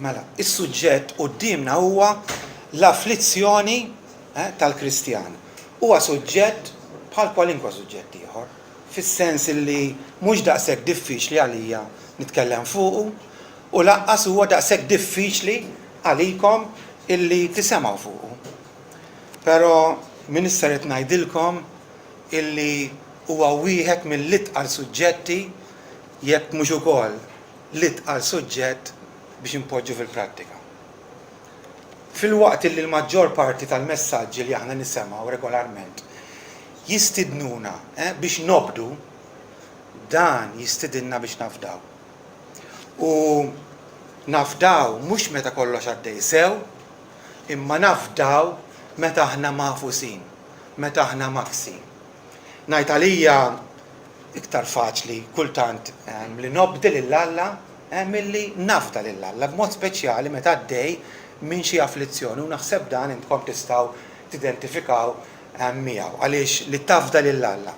Mela, is-suġġett qudiemna huwa l-afflizzjoni tal-Kristjan. Huwa suġġett bħal kwalinkwa suġġett ieħor, fis-sens li mhux daqshekk diffiċli għalija nitkellem fuqu u laqqas huwa daqshekk diffiċli għalikom illi tisemgħu fuqu. Però min issa rid ngħidilkom illi huwa wieħed mill-itqal suġġetti jekk mhux ukoll l-itqal suġġett biex impoġġu fil-prattika. Fil-waqt li l-maġġor parti tal-messaġġi li aħna nisemgħu regolarment jistidnuna biex nobdu, dan jistidinna biex nafdaw. U nafdaw mhux meta kollox għaddej sew, imma nafdaw meta aħna mafusin, meta aħna maksin. Ngħid għalija iktar faċli kultant li nobdi lill-Alla milli nafda lill-Alla, b'mod speċjali meta għaddej minn xi afflizzjoni u naħseb dan intkom tistgħu tidentifikaw miegħu għaliex li tafda lill-Alla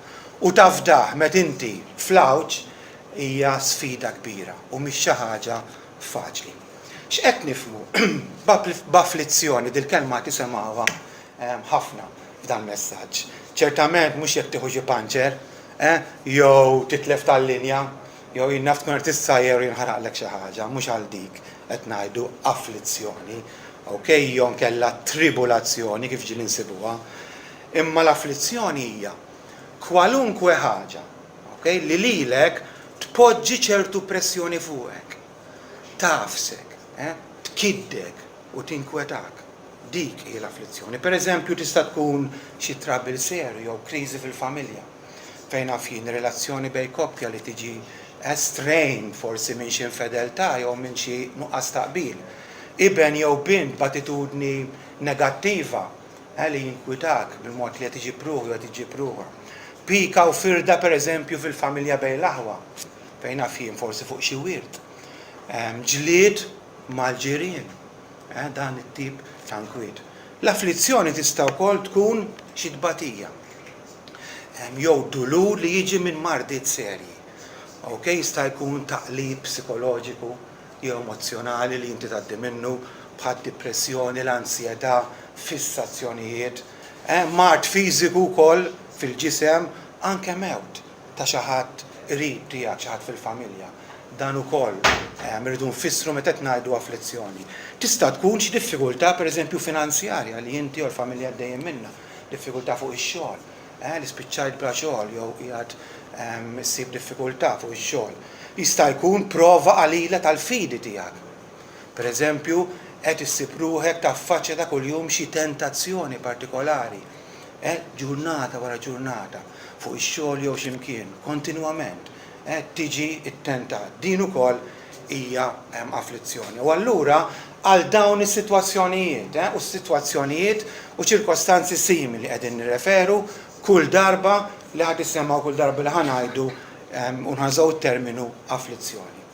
u tafdah meta inti fl-awġ hija sfida kbira u mhix xi ħaġa faċli. X'qed nifhmu b'afflizzjoni dil-kelma tisimgħuha ħafna f'dan messaġġ. Ċertament mhux jekk tieħu xi panċer, jew titlef tal-linja, jew jinnaf tkun artista jew jinħaraqlek xi ħaġa, mhux għal dik qed ngħidu afflizzjoni, okej, jew kellha tribulazzjoni kif ġieli nsibuha. Imma l-afflizzjoni hija kwalunkwe ħaġa, okej, li lilek tpoġġi ċertu pressjoni fuqek, tafsek, tkiddek u tinkwetak. Dik hija l-afflizzjoni. Pereżempju tista' tkun xi trouble serju jew kriżi fil-familja fejn fin relazzjoni bejn koppja li tiġi strained forsi minn xi infedeltà jew minn xi nuqqas taqbil. Iben jew bint b'attitudni negattiva li jinkwitak bil-mod li qed tiġi pruħu qed tiġi pruħa. Pika u firda pereżempju fil-familja bejn l-aħwa fejn fin forsi fuq xi wirt. Ġlied mal-ġirien. Dan it-tip ta' nkwid. L-afflizzjoni tista' wkoll tkun xi tbatija. Jew dulur li jiġi minn mardiet serji. Okay, jista' jkun taqlib psikoloġiku jew emozzjonali li inti tgħaddi minnu bħal depressjoni, l-ansjetà, fissazzjonijiet, mart fiżiku wkoll fil-ġisem, anke mewt ta' xi ħadd qrib tiegħek, xi ħadd fil-familja. Dan ukoll irridu nfissru meta qed ngħidu afflizzjoni. Tista' tkun xi diffikultà pereżempju finanzjarja li inti u l-familja għaddejjin minnha, diffikultà fuq ix-xogħol, li spiċċajt bla xogħol jew qiegħed issib diffikultà fuq ix-xogħol. Jista' jkun prova qalila tal-fidi tiegħek. Pereżempju, qed issib ruħek taffaċċja ta' kuljum xi tentazzjoni partikolari, ġurnata wara ġurnata, fuq ix-xogħol jew x'imkien, kontinwament, tiġi ttentat. Din ukoll hija afflizzjoni. U allura għal dawn is-sitwazzjonijiet u s-sitwazzjonijiet u ċirkostanzi simili qegħdin nirreferu kull darba li ħad issemgħu kull darba li ħanajdu u nħażgħu t-terminu afflizzjoni.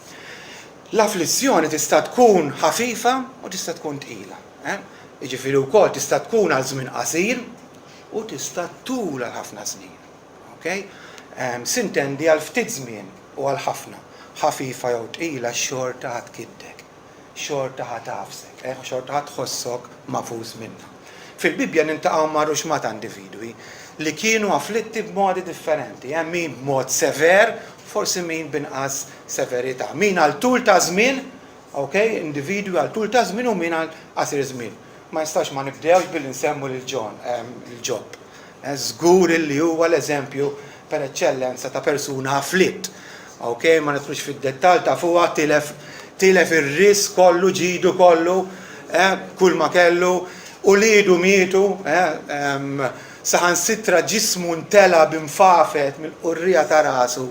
L-afflizzjoni tista' tkun ħafifa u tista' tkun tqila. Jiġifieri wkoll tista' tkun għal żmien qasir u tista' tul għal ħafna snin. Okay? Sintendi għal ftit żmien u għal ħafna. Ħafifa jew tqila xorta ħadd kiddek, xorta ħadd tafsek, xorta ħadd tħossok mafus minnha. Fil-Bibja nintaqgħu marru x'ma ta' individwi li kienu afflitti b'modi differenti, min b'mod sever, forsi min binqas severità. Min għal tul ta' żmien, okay, individwi għal tul ta' żmien u min għal qasir żmien. Ma jistax ma nibdewx billi nsemmu l-Ġob. Żgur li huwa l-eżempju per eċċellenza ta' persuna afflitt. Okay, ma nidħlux fid-dettall ta' fuqha tilef ir-ris kollu, ġidu kollu, kull ma kellu, u lidu mietu, saħansitra ġismu ntela b'infafet mill-qurrija ta' rasu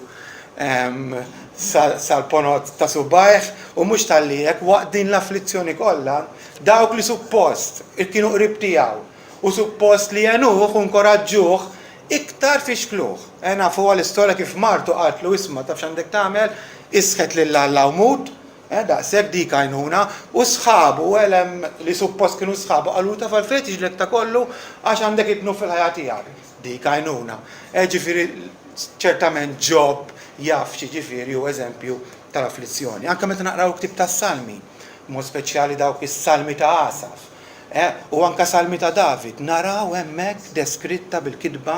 sal-ponot ta' subajh u mhux tal-liek waqt din l-afflizzjoni kollha dawk li suppost kienu qrib tiegħu u suppost li jenuh u nkoraġġuh iktar fixkluh. Nafu għal-istorja kif martu qatlu isma' taf x'għandek tagħmel, isħet lill-Alla u mut, daqshekk dik għajnuna, u sħabu li suppost kienu sħabu qalu ta' fal-fejt jiġlek ta' kollu għax għandek ibnu fil-ħajja tiegħek. Dik għajnuna. Ġifieri ċertament Ġob jaf xi ġifieri u eżempju tal-afflizzjoni. Anke meta naqraw ktib tas-Salmi, mod speċjali dawk is-salmi ta' Asaf, u anka salmi ta' David, naraw hemmhekk deskritta bil-kitba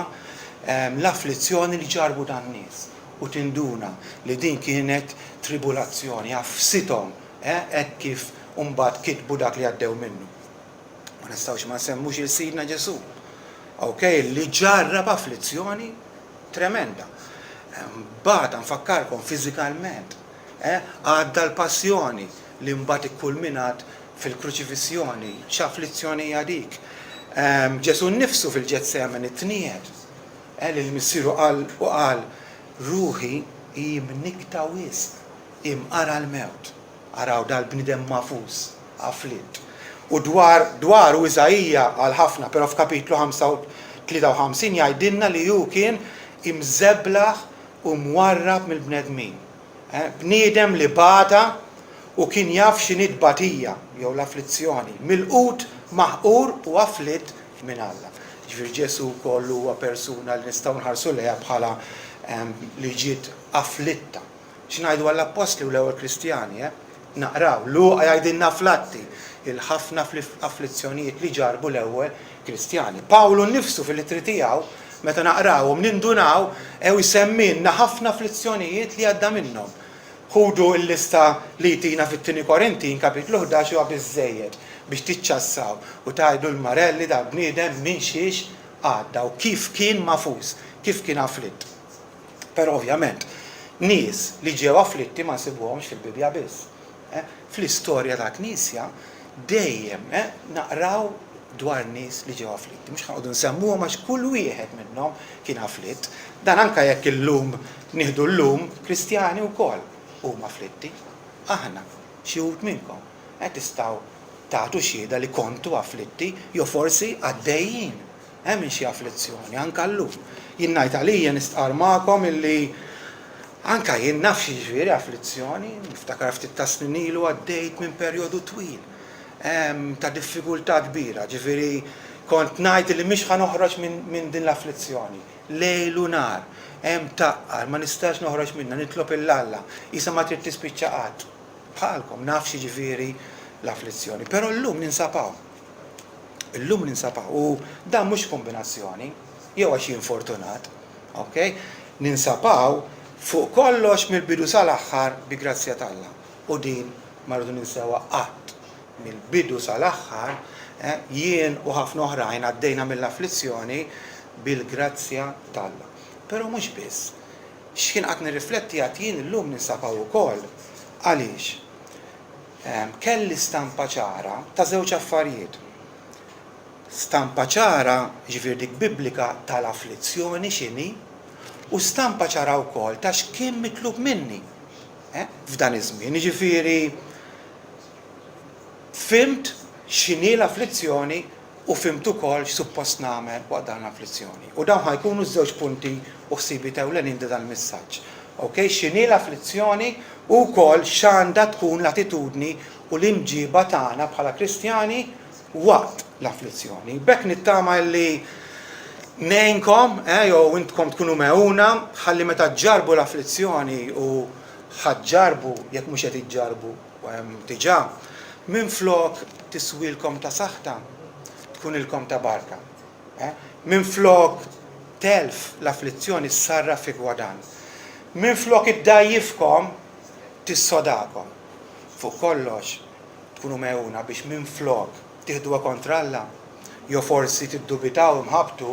l-afflizzjoni li ġarbu dan nies u tinduna li din kienet tribulazzjoni, affsithom, hekk kif mbagħad kitbu dak li għaddew minnu. Ma nistgħux ma nsemmux il-Sidna Ġesu. Li ġarrab afflizzjoni tremenda. Mbagħad nfakkarkom fiżikalment, għadda l-passjoni li mbagħad ikkulminat fil-kruċifissjoni, x'afflizzjoni hija dik. Ġesu nnifsu fil-Ġetsemani tnied, li l-missieru qal ruħi jimnikta wisq, imqara l-mewt. Araw dal-bnidem mafus, afflitt. U dwar u Iżajija għal ħafna, però f'kapitlu 53 jgħidilna li hu kien imżeblaħ u mwarrab mill-bnedmin. Bniedem li bata u kien jaf x'inhi d-batija jew l-afflizzjoni, milqut, maħqur u afflitt minn Alla. Ġifier Ġesu kollu huwa persuna li nistgħu nħarsu lejha bħala li ġiet afflitta. X'ngħidu għall-Apostli u l-ewwel Kristjani, naqraw, Luqa jgħidilna fl-Atti il-ħafna afflizzjonijiet li ġarbu l-ewwel Kristjani. Pawlu nnifsu fil-ittri tiegħu meta naqrawhom nindunaw jsemmilna ħafna afflizzjonijiet li għadda minnhom. Ħudu l-lista li tina fit-2 Korintin kapitlu 11 huwa biżżejjed biex tiċċassaw u tgħidu l-marelli da bniedem minn xiex għadda u kif kien mafus, kif kien afflitt. Però ovvjament nies li ġew afflitti ma nsibuhomx fil-Bibja biss. Fl-istorja ta' Knisja dejjem naqraw dwar nies li ġew afflitti. Mhux ħanqogħdu nsemmuhom għax kull wieħed minnhom kien afflitt. Dan anke jekk illum nieħdu llum Kristjani wkoll huma afflitti. Aħna xi wħud minnkom tistgħu tagħtu xhieda li kontu afflitti jew forsi għaddejjin minn xi afflizzjoni anke llum. Jien ngħid għalija nistqar magħkom illi anke jien naf xi ġifieri afflizzjoni, niftakar ftit ta' snin ilu għaddejt minn perjodu twil ta' diffikultà kbira, ġifieri kont ngħid li mhix ħanoħroġ minn din l-afflizzjoni. Lejl u nar, hemm taqqar, ma nistax noħroġ minnha, nitlob il-Alla, isa ma trid tispiċċa qatt. Bħalkom naf xi ġifieri l-afflizzjoni, però llum ninsapaw. Illum ninsapaw u dan mhux kombinazzjoni, jew għax infortunat, ninsapaw fuq kollox mill-bidu sal-aħħar bi grazzja tal-Alla. U din ma rridu ninsewha qatt. Mill-bidu sal-aħħar jien u ħafna oħrajn għaddejna mill-afflizzjoni bil-grazzja tal-Alla. Però mhux biss. X'kien qatt nirrifletti għad jien illum ninsapaw ukoll. Għaliex? Kelli stampa ċara ta' żewġ affarijiet. Stampa ċara ġifier dik biblika tal-afflizzjoni x'inhi u stampa ċara wkoll ta' x'kien mitlub minni f'dan iż-żmien. Jiġifieri fimt x'inhi l-afflizzjoni u fimt ukoll x'suppost nagħmel waqt dan l-afflizzjoni. U dawn ħajkunu żewġ punti u ħsibi ewlenin dan il-messaġġ. X'inhi l-afflizzjoni u wkoll x'għandha tkun l-attitudni u l-imġiba tagħna bħala Kristjani waqt l-afflizzjoni. Bekk nittama li nejnkom, jew intkom tkunu meħuna, ħalli meta ġarbu l-afflizzjoni u ħaġġarbu jekk mhux qed iġġarbu diġà, minflok tiswilkom ta' saħta, tkun ilkom ta' barka. Minflok telf l-afflizzjoni sarra fi gwadan. Minflok iddajjifkom tissodakom. Fuq kollox tkunu meħuna biex minflok tieħduha kontra Alla, jew forsi tiddubitaw imħabtu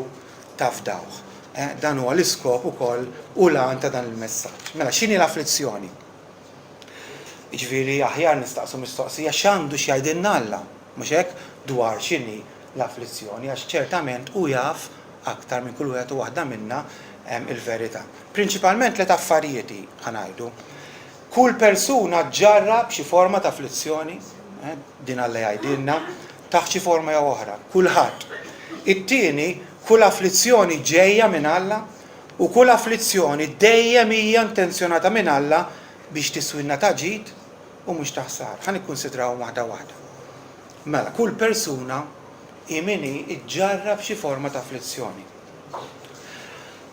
tafdawh. Dan huwa l-iskop ukoll u lan ta' dan il-messaġġ. Mela x'inhi l-afflizzjoni? Jiġifieri aħjar nistaqsu mistoqsija x'għandu x'jgħidilna Alla, mhux hekk dwar x'inhi l-afflizzjoni għax ċertament hu jaf aktar minn kull wieħed u waħda minnha il-verità. Prinċipalment tliet affarijiet ħanajdu. Kull persuna ġarrab xi forma ta' afflizzjoni, din Alla jgħidilna, taħt xi forma jew oħra, kulħadd. It-tieni, kull afflizzjoni ġejja minn Alla u kull afflizzjoni dejjem hija intenzjonata minn Alla biex tiswilna ta' ġid u mhux ta' ħsar. Ħa nikkunsidraw waħda waħda. Mela, kull persuna imini iġġarrab xi forma ta' afflizzjoni.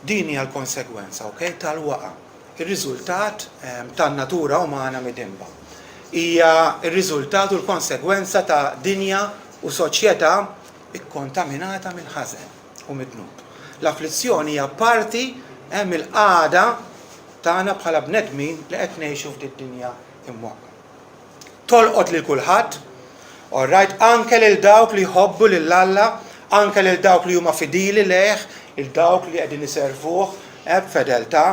Din hija l-konsegwenza, tal-waqa'. Ir-riżultat tan-natura umana midimba. hija r-riżultat u l-konsegwenza ta' dinja u soċjetà ikkontaminata mill-ħażen u mid-dnub. L-afflizzjoni hija parti mill-qagħda tagħna bħala bnedmin li qed ngħixu f'din dinja imwaqqa. Tolqot lil kulħadd, all right, anke lil dawk li jħobbu lil Alla, anke lil dawk li huma fidili leh, il dawk li qegħdin iservuh b'fedeltà,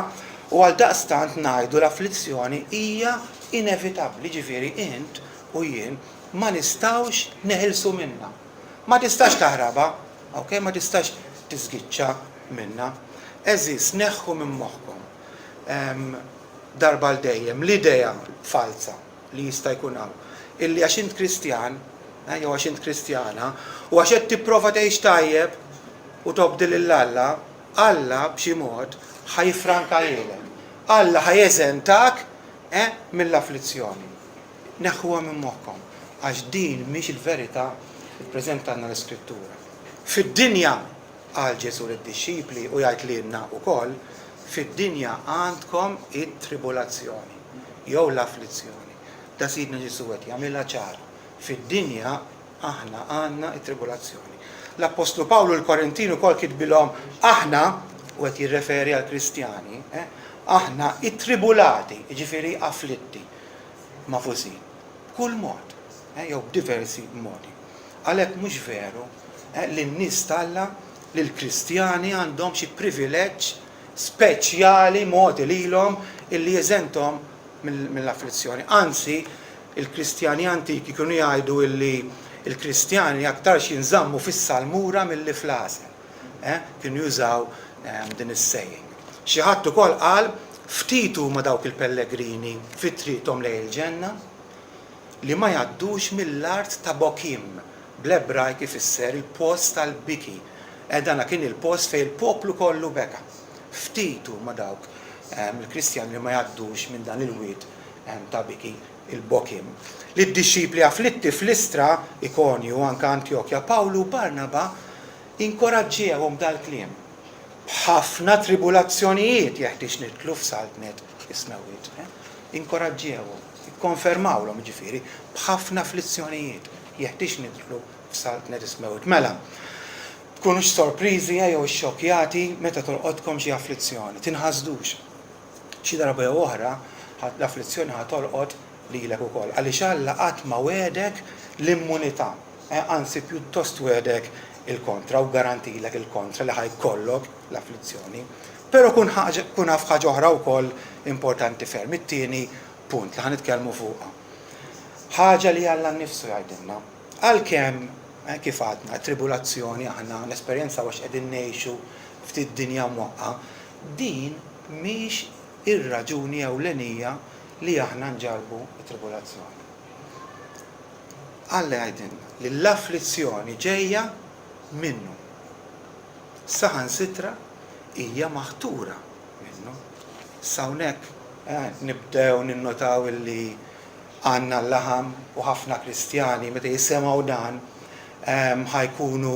u għal daqstant ngħidu l-afflizzjoni hija inevitabbli, ġifieri int u jien ma nistgħux neħilsu minnha. Ma tistax taħraba, okay? Ma tistax tiżgiċċa minnha. Eżis, neħħu minn moħħkom darba l dejjem l-idea falsa li jista' jkun hawn illi għax int Kristjan, jew għax int Kristjana, u għax qed tipprova tgħix tajjeb u tobdi lill-Alla, Alla b'xi mod ħajfranka jilek. Alla ħajeżentak mill-afflizzjoni. Neħħuha minn moħħkom, għax din mhix il-verità li ppreżentanna l-Iskrittura. Fid-dinja għal Ġesu lid-dixxipli u jgħid lilna wkoll, fid-dinja għandkom it-tribulazzjoni jew l-afflizzjoni. Da Sidna Ġesu qed jagħmilha ċara. Fid-dinja aħna għandna it-tribulazzjoni. L-Apostlu Pawlu l-Korintini wkoll kitbilhom aħna, u qed jirreferi għal Kristjani, aħna it-tribulati, jiġifieri afflitti, mafusin, b'kull mod, jew b'diversi modi. Għalhekk mhux veru li n-nies talla li l-Kristjani għandhom xi privileġġ speċjali modi lilhom illi jeżenthom mill-afflizzjoni. Anzi, il-Kristjani antiki kienu jgħidu illi il-Kristjani aktar jinżammu fis-salmura milli fl-għasel. Kienu jużaw din is-saying. Xi ħadd ukoll qal ftit huma dawk il-pellegrini fit-triqthom lejn il-ġenna li ma jgħaddux mill-art ta' Bokim, bl-Ebrajk ifisser il-post tal-biki. Dana kien il-post fejn il-poplu kollu beka. Ftit huma dawk il-Kristjani li ma jgħaddux minn dan il-wied ta' biki, il-Bokim. Lid-dixxipli afflitti fl-Istra, Ikonju, anke Antjokja, Pawlu u Barnaba inkoraġġewhom dal-kliem. B'ħafna tribulazzjonijiet jeħtieġ nitlu f'saltnet ismewit. Inkoraġġewhom, ikkonfermawlhom ġifieri b'ħafna afflizzjonijiet jeħtieġ nitlu f'saltnet ismewit. Mela, tkunux sorpriżi jew xxokkjati meta tolqotkom xi afflizzjoni, tinħasdux. Xi darba jew oħra l-afflizzjoni ħatolqot lilek ukoll. Għaliex Alla qatt ma wedek l-immunità, anzi pjuttost wedek il-kontra u garantilek il-kontra li ħajkollok l-afflizzjoni. Però kun naf ħaġa oħra wkoll importanti ferm, it-tieni punt li ħanitkellmu fuqha. Ħaġa li Alla nnifsu jgħidilna. Għalkemm kif għadna tribulazzjoni aħna l-esperjenza għax qegħdin ngħixu ftit dinja mwaqqa, din mhix ir-raġuni ewlenija li aħna nġarbu t-tribulazzjoni. Alla jgħidilna li l-afflizzjoni ġejja minnu. Saħansitra hija maħtura minnu. Hawnhekk nibdew ninnotaw illi għandna l-laħam u ħafna Kristjani meta jisimgħu dan ħajkunu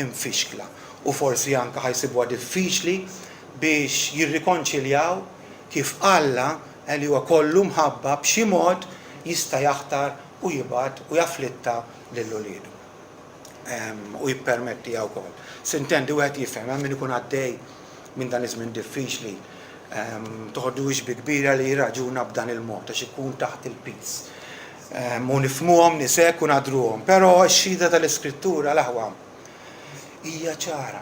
infixkla u forsi anke ħajsibuha diffiċli biex jirrikonċiljaw kif Alla li huwa kollu mħabba b'xi mod jista' jaħtar u jibgħat u jafflitta lil uliedu. U jippermettija wkoll. Sintendi wieħed jifhem min ikun għaddej minn dan iż-żmien diffiċli, toħodux bi kbira li jirraġuna b'dan il-mod għax ikun taħt il-piż. U nifhmuhom nisek u nadruhom, però x-xhieda tal-Iskrittura l-aħwa hija ċara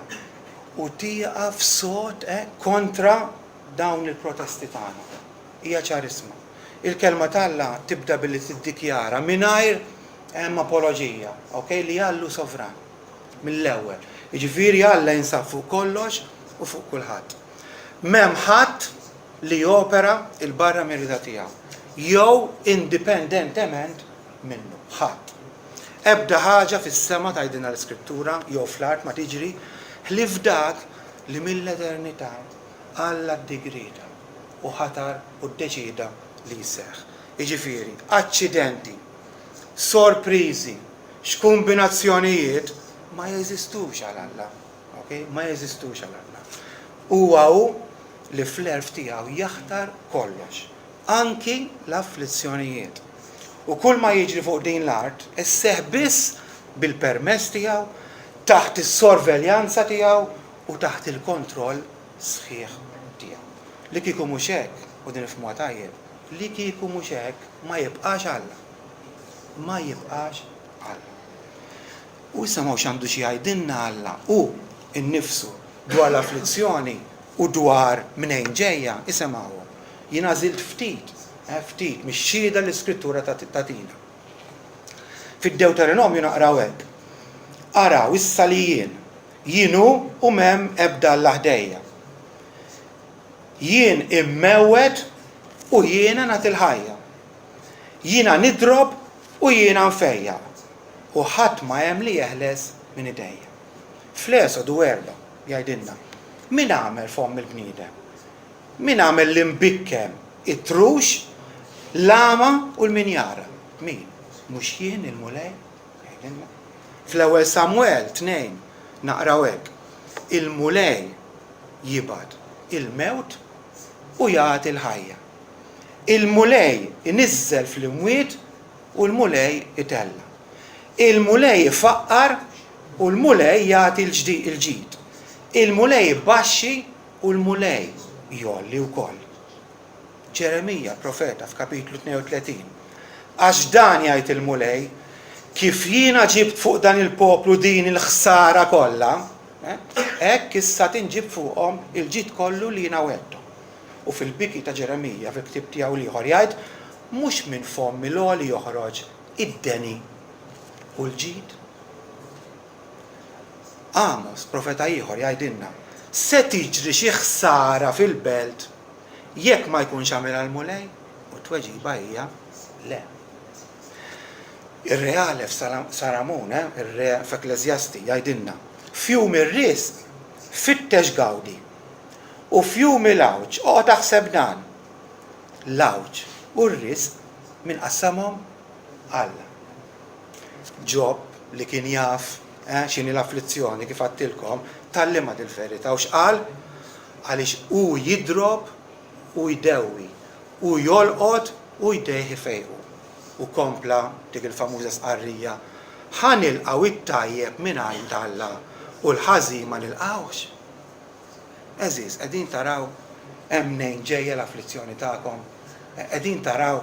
u tieqaf sod kontra dawn il-protesti tagħna. Hija ċarisma. Il-kelma tagħlla tibda billi tiddikjara mingħajr apoloġija, okay, li Allu sovran mill-ewwel. Jiġifieri Alla jinsab fuq kollox u fuq kulħadd. M'hemm ħadd li jopera il-barra mir-rida tiegħu, jew indipendentement minnu, ħadd. Ebda ħaġa fis-sema tgħidilna l-Iskrittura jew fl-art ma tiġri ħlief dak li mill-eternità Alla ddigrida u ħatar u ddeċida li jseħħ. Jiġifieri, aċċidenti, sorpriżi, x'kombinazzjonijiet ma jeżistux għal Alla, okay? Ma jeżistux għal Alla. Huwa hu li fl-erf tiegħu jaħtar kollox, anki l-afflizzjonijiet. U kull ma jiġri fuq din l-art, isseħ biss bil-permess tiegħu, taħt is-sorveljanza tiegħu u taħt il-kontroll sħiħ tiegħu. Li kieku mhux hekk, u din ifhmuha tajjeb, li kieku mhux hekk ma jibqax Alla. Ma jibqax Alla. U issa ma x'għandu xi jgħidilna Alla u nnifsu dwar l-afflizzjoni u dwar minn ġejja, isemgħu. Jiena żilt ftit mix-xhieda l-Iskrittura tatina. Fid-Deuteronomju naqraw hekk. Araw issa li jienu u m'hemm ebda Alla ħdejja. Jien immewwed u jiena nagħti l-ħajja. Jiena nidrob u jiena nfejja. U ħadd ma hemm li jeħles minn idejja. Fl-Esodu 4 jgħidilna, min għamel fomm il-bniedem? Min għamel l-imbikkem, it-trux, l-ama u l-minjara? Min? Mhux jien il-mulej? Jgħidilna. Fl-ewwel Samwel 2 naqraw hekk. Il-mulej jibad il-mewt u jagħti l-ħajja. Il-mulej iniżżel fl-imwiet u l-mulej itella. Il-mulej ifaqqar u l-mulej jagħti l-ġid. Il-mulej baxxi u l-mulej jolli wkoll. Ġeremija profeta f'kapitlu 32. Għax dan jgħid il-mulej, kif jiena ġibt fuq dan il-poplu din il-ħsara kollha, hekk issa tinġib fuqhom il-ġid kollu li jiena wedhom. U fil-biki ta' Ġeremija fil-ktieb tiegħu ieħor jgħid, mhux minn fomm il-għoli joħroġ id-deni u l-ġid. Amos, profeta ieħor jgħidilna, se tiġri xi ħsara fil-belt jekk ma jkunx għamilha l-mulej? U t-tweġiba hija le. Ir-reale f'Saramun, ir-re f'Ekleżjasti jgħidilna, fjum ir-risq fittex gawdi u fjum il-awġ oqgħod taħseb dan. L-awġ u r-risq min qassamhom Alla. Ġob li kien jaf x'inhi l-afflizzjoni kif għattilkom tal-liema il-verità u x'qal għaliex hu jidrob u jdewwi u jolqot u jdejh ifejqu. U kompla dik il-famuża sqarrija ħanilqgħu it-tajjeb mingħand Alla u l-ħażin ma nilqgħux. Eżiż, qegħdin taraw hemm minn ġejja l-afflizzjoni tagħkom. Qegħdin taraw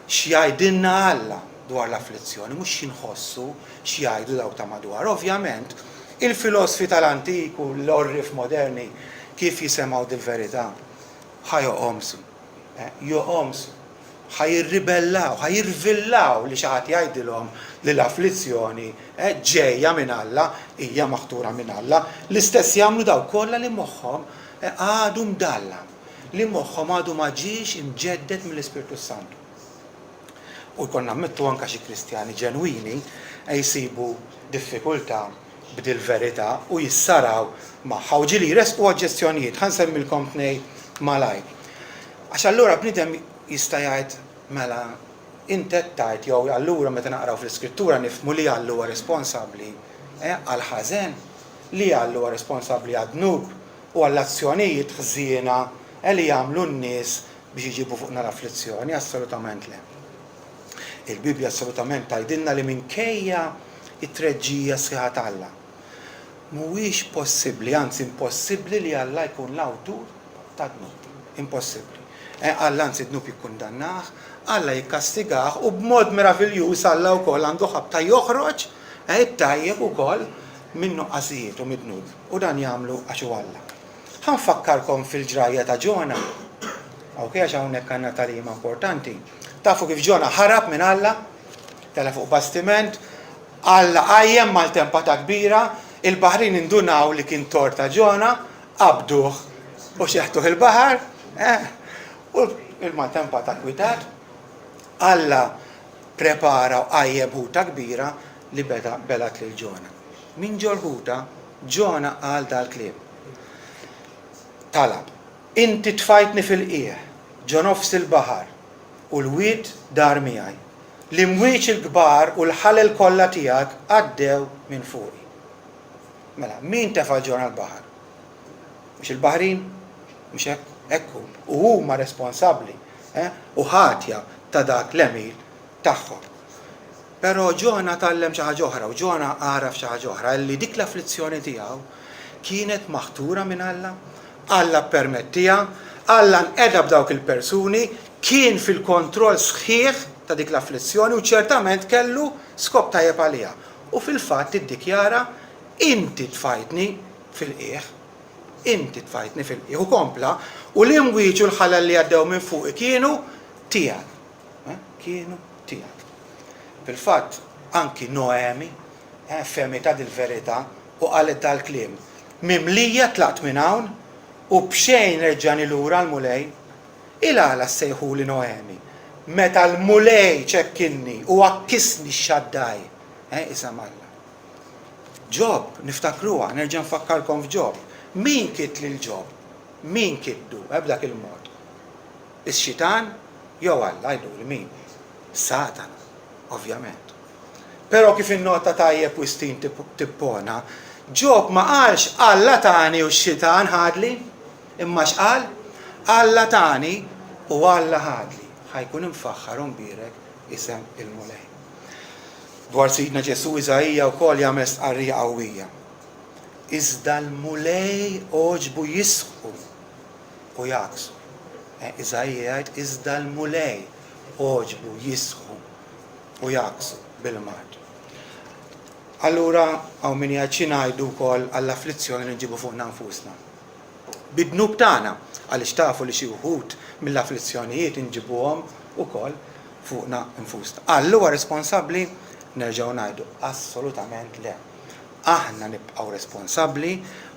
x'jgħidilna Alla dwar l-afflizzjoni, mhux x'inħossu x'jgħidu dawk ta' madwar. Ovvjament, il-filosofi tal-antik u l-orrif moderni kif jisemgħu dil-verità ħajoqomsu, ħajirribellaw, ħajirvillaw li xi ħadd jgħidilhom li l-afflizzjoni ġejja minn Alla, hija maħtura minn Alla, l-istess jagħmlu dawk kollha li moħħhom għadu mdallam, li moħħhom għadu ma ġiex imġeddet mill-Ispiritu Santu. U jkollna ammettu anke xi Kristjani ġenwini jsibu diffikultà b'dil verità u jissaraw magħha u ġieli jresqu oġġezzjonijiet. Ħansemmilkom tnejn malaj. Għax allura bniedem jista' jgħid mela inti tajt jew allura meta naqraw fl-Iskrittura nifhmu li Alla huwa responsabbli għal ħażen, li Alla huwa responsabbli għad-dnub u għall-azzjonijiet ħżiena li jagħmlu n-nies biex jiġibu fuqna l-afflizzjoni. Assolutament le. Il-Bibja assolutament tgħidilna li minkejja it-treġġija sħiħa Alla. Mhuwiex possibbli, anzi impossibbli li Alla jkun l-awtur ta' dnub. Impossibbli. Alla anzi dnub jikkundannah, Alla jikkastigah u b'mod meraviljuż Alla wkoll għandu ħabta joħroġ it-tajjeb ukoll minn nuqqasijiet u mid-dnub. U dan jagħmlu għax hu Alla. Ħanfakkarkom fil-ġrajja ta' Ġona. Okej, għax hawnhekk għandna tagħliema importanti. Tafu kif Ġona ħarab minn Alla, tela fuq bastiment, Alla qajjem mal-tempata kbira, il-baħrin indunaw li kien tort ta' Ġona, qabduh u xeħtuh il-baħar, u il-mal-tempata kwitat, Alla prepara u qajjem ħuta kbira li belat lil Ġona. Min ġol ħuta, Ġona qal dal-kliem. Talab, inti tfajtni fil-qiegħ, ġo nofs il-baħar, u l-wied dar miegħi. L-imwieġ il-kbar u l-ħalel kollha tiegħek għaddew minn fuqi. Mela, min tefa' Ġona l-baħar? Mhux il-baħrin? Mhux hekk hu. U huma responsabbli u ħatja ta' dak l-emil tagħhom. Però Ġona tallem xi ħaġa oħra u Ġona għaraf xi ħaġa oħra li dik l-afflizzjoni tiegħu kienet maħtura minn Alla, Alla permettija, Alla nqeda b'dawk il-persuni, kien fil-kontroll sħiħ ta' dik l-afflizzjoni u ċertament kellu skop tajjeb għaliha. U fil-fatt iddikjara inti tfajtni fil-qiegħ, inti tfajtni fil-qiegħ u kompla u l-imwieġ u l-ħalal li għaddew minn fuq kienu tiegħek. Kienu tiegħek. Fil-fatt anki Noemi femita dil-verità u qalet dal-kliem mimlija tlaqt minn hawn u b'xejn reġġani lura l-mulej il-għala sejħuli Noemi. Meta l-mulej ċekkinni u akkisni x-xaddaj. Isam Alla. Ġob, niftakruha, nerġa' nfakkarkom f'Ġob. Min kitt lil Ġob? Min kittu b'dak il-mod? Is-xitan jew Alla jgħiduli min? Satan, ovvjament. Però kif in-nota tajjeb u stin tippona, Ġob ma qalx Alla tani u x-xitan ħadli, imma x'qal? Alla tani u Alla ħadli. Ħajkun infaħħar mbierek isem il-mulej. Dwar Sidna Ġesu Iżajja wkoll jagħmel stqarrija qawwija. Iżda l-mulej oġbu jisħu u jaqsu. Iżajja jgħid iżda l-mulej oġbu jisħu u jaqsu bil-mard. Allura hawn min jgħid ngħidu wkoll għall-afflizzjoni li nġibu fuqna nfusna. Bid-dnub tagħna għaliex tafu li xi wħud mill-afflizzjonijiet inġibuhom ukoll fuqna nfusna. Allura responsabbli nerġgħu ngħidu assolutament le. Aħna nibqgħu responsabbli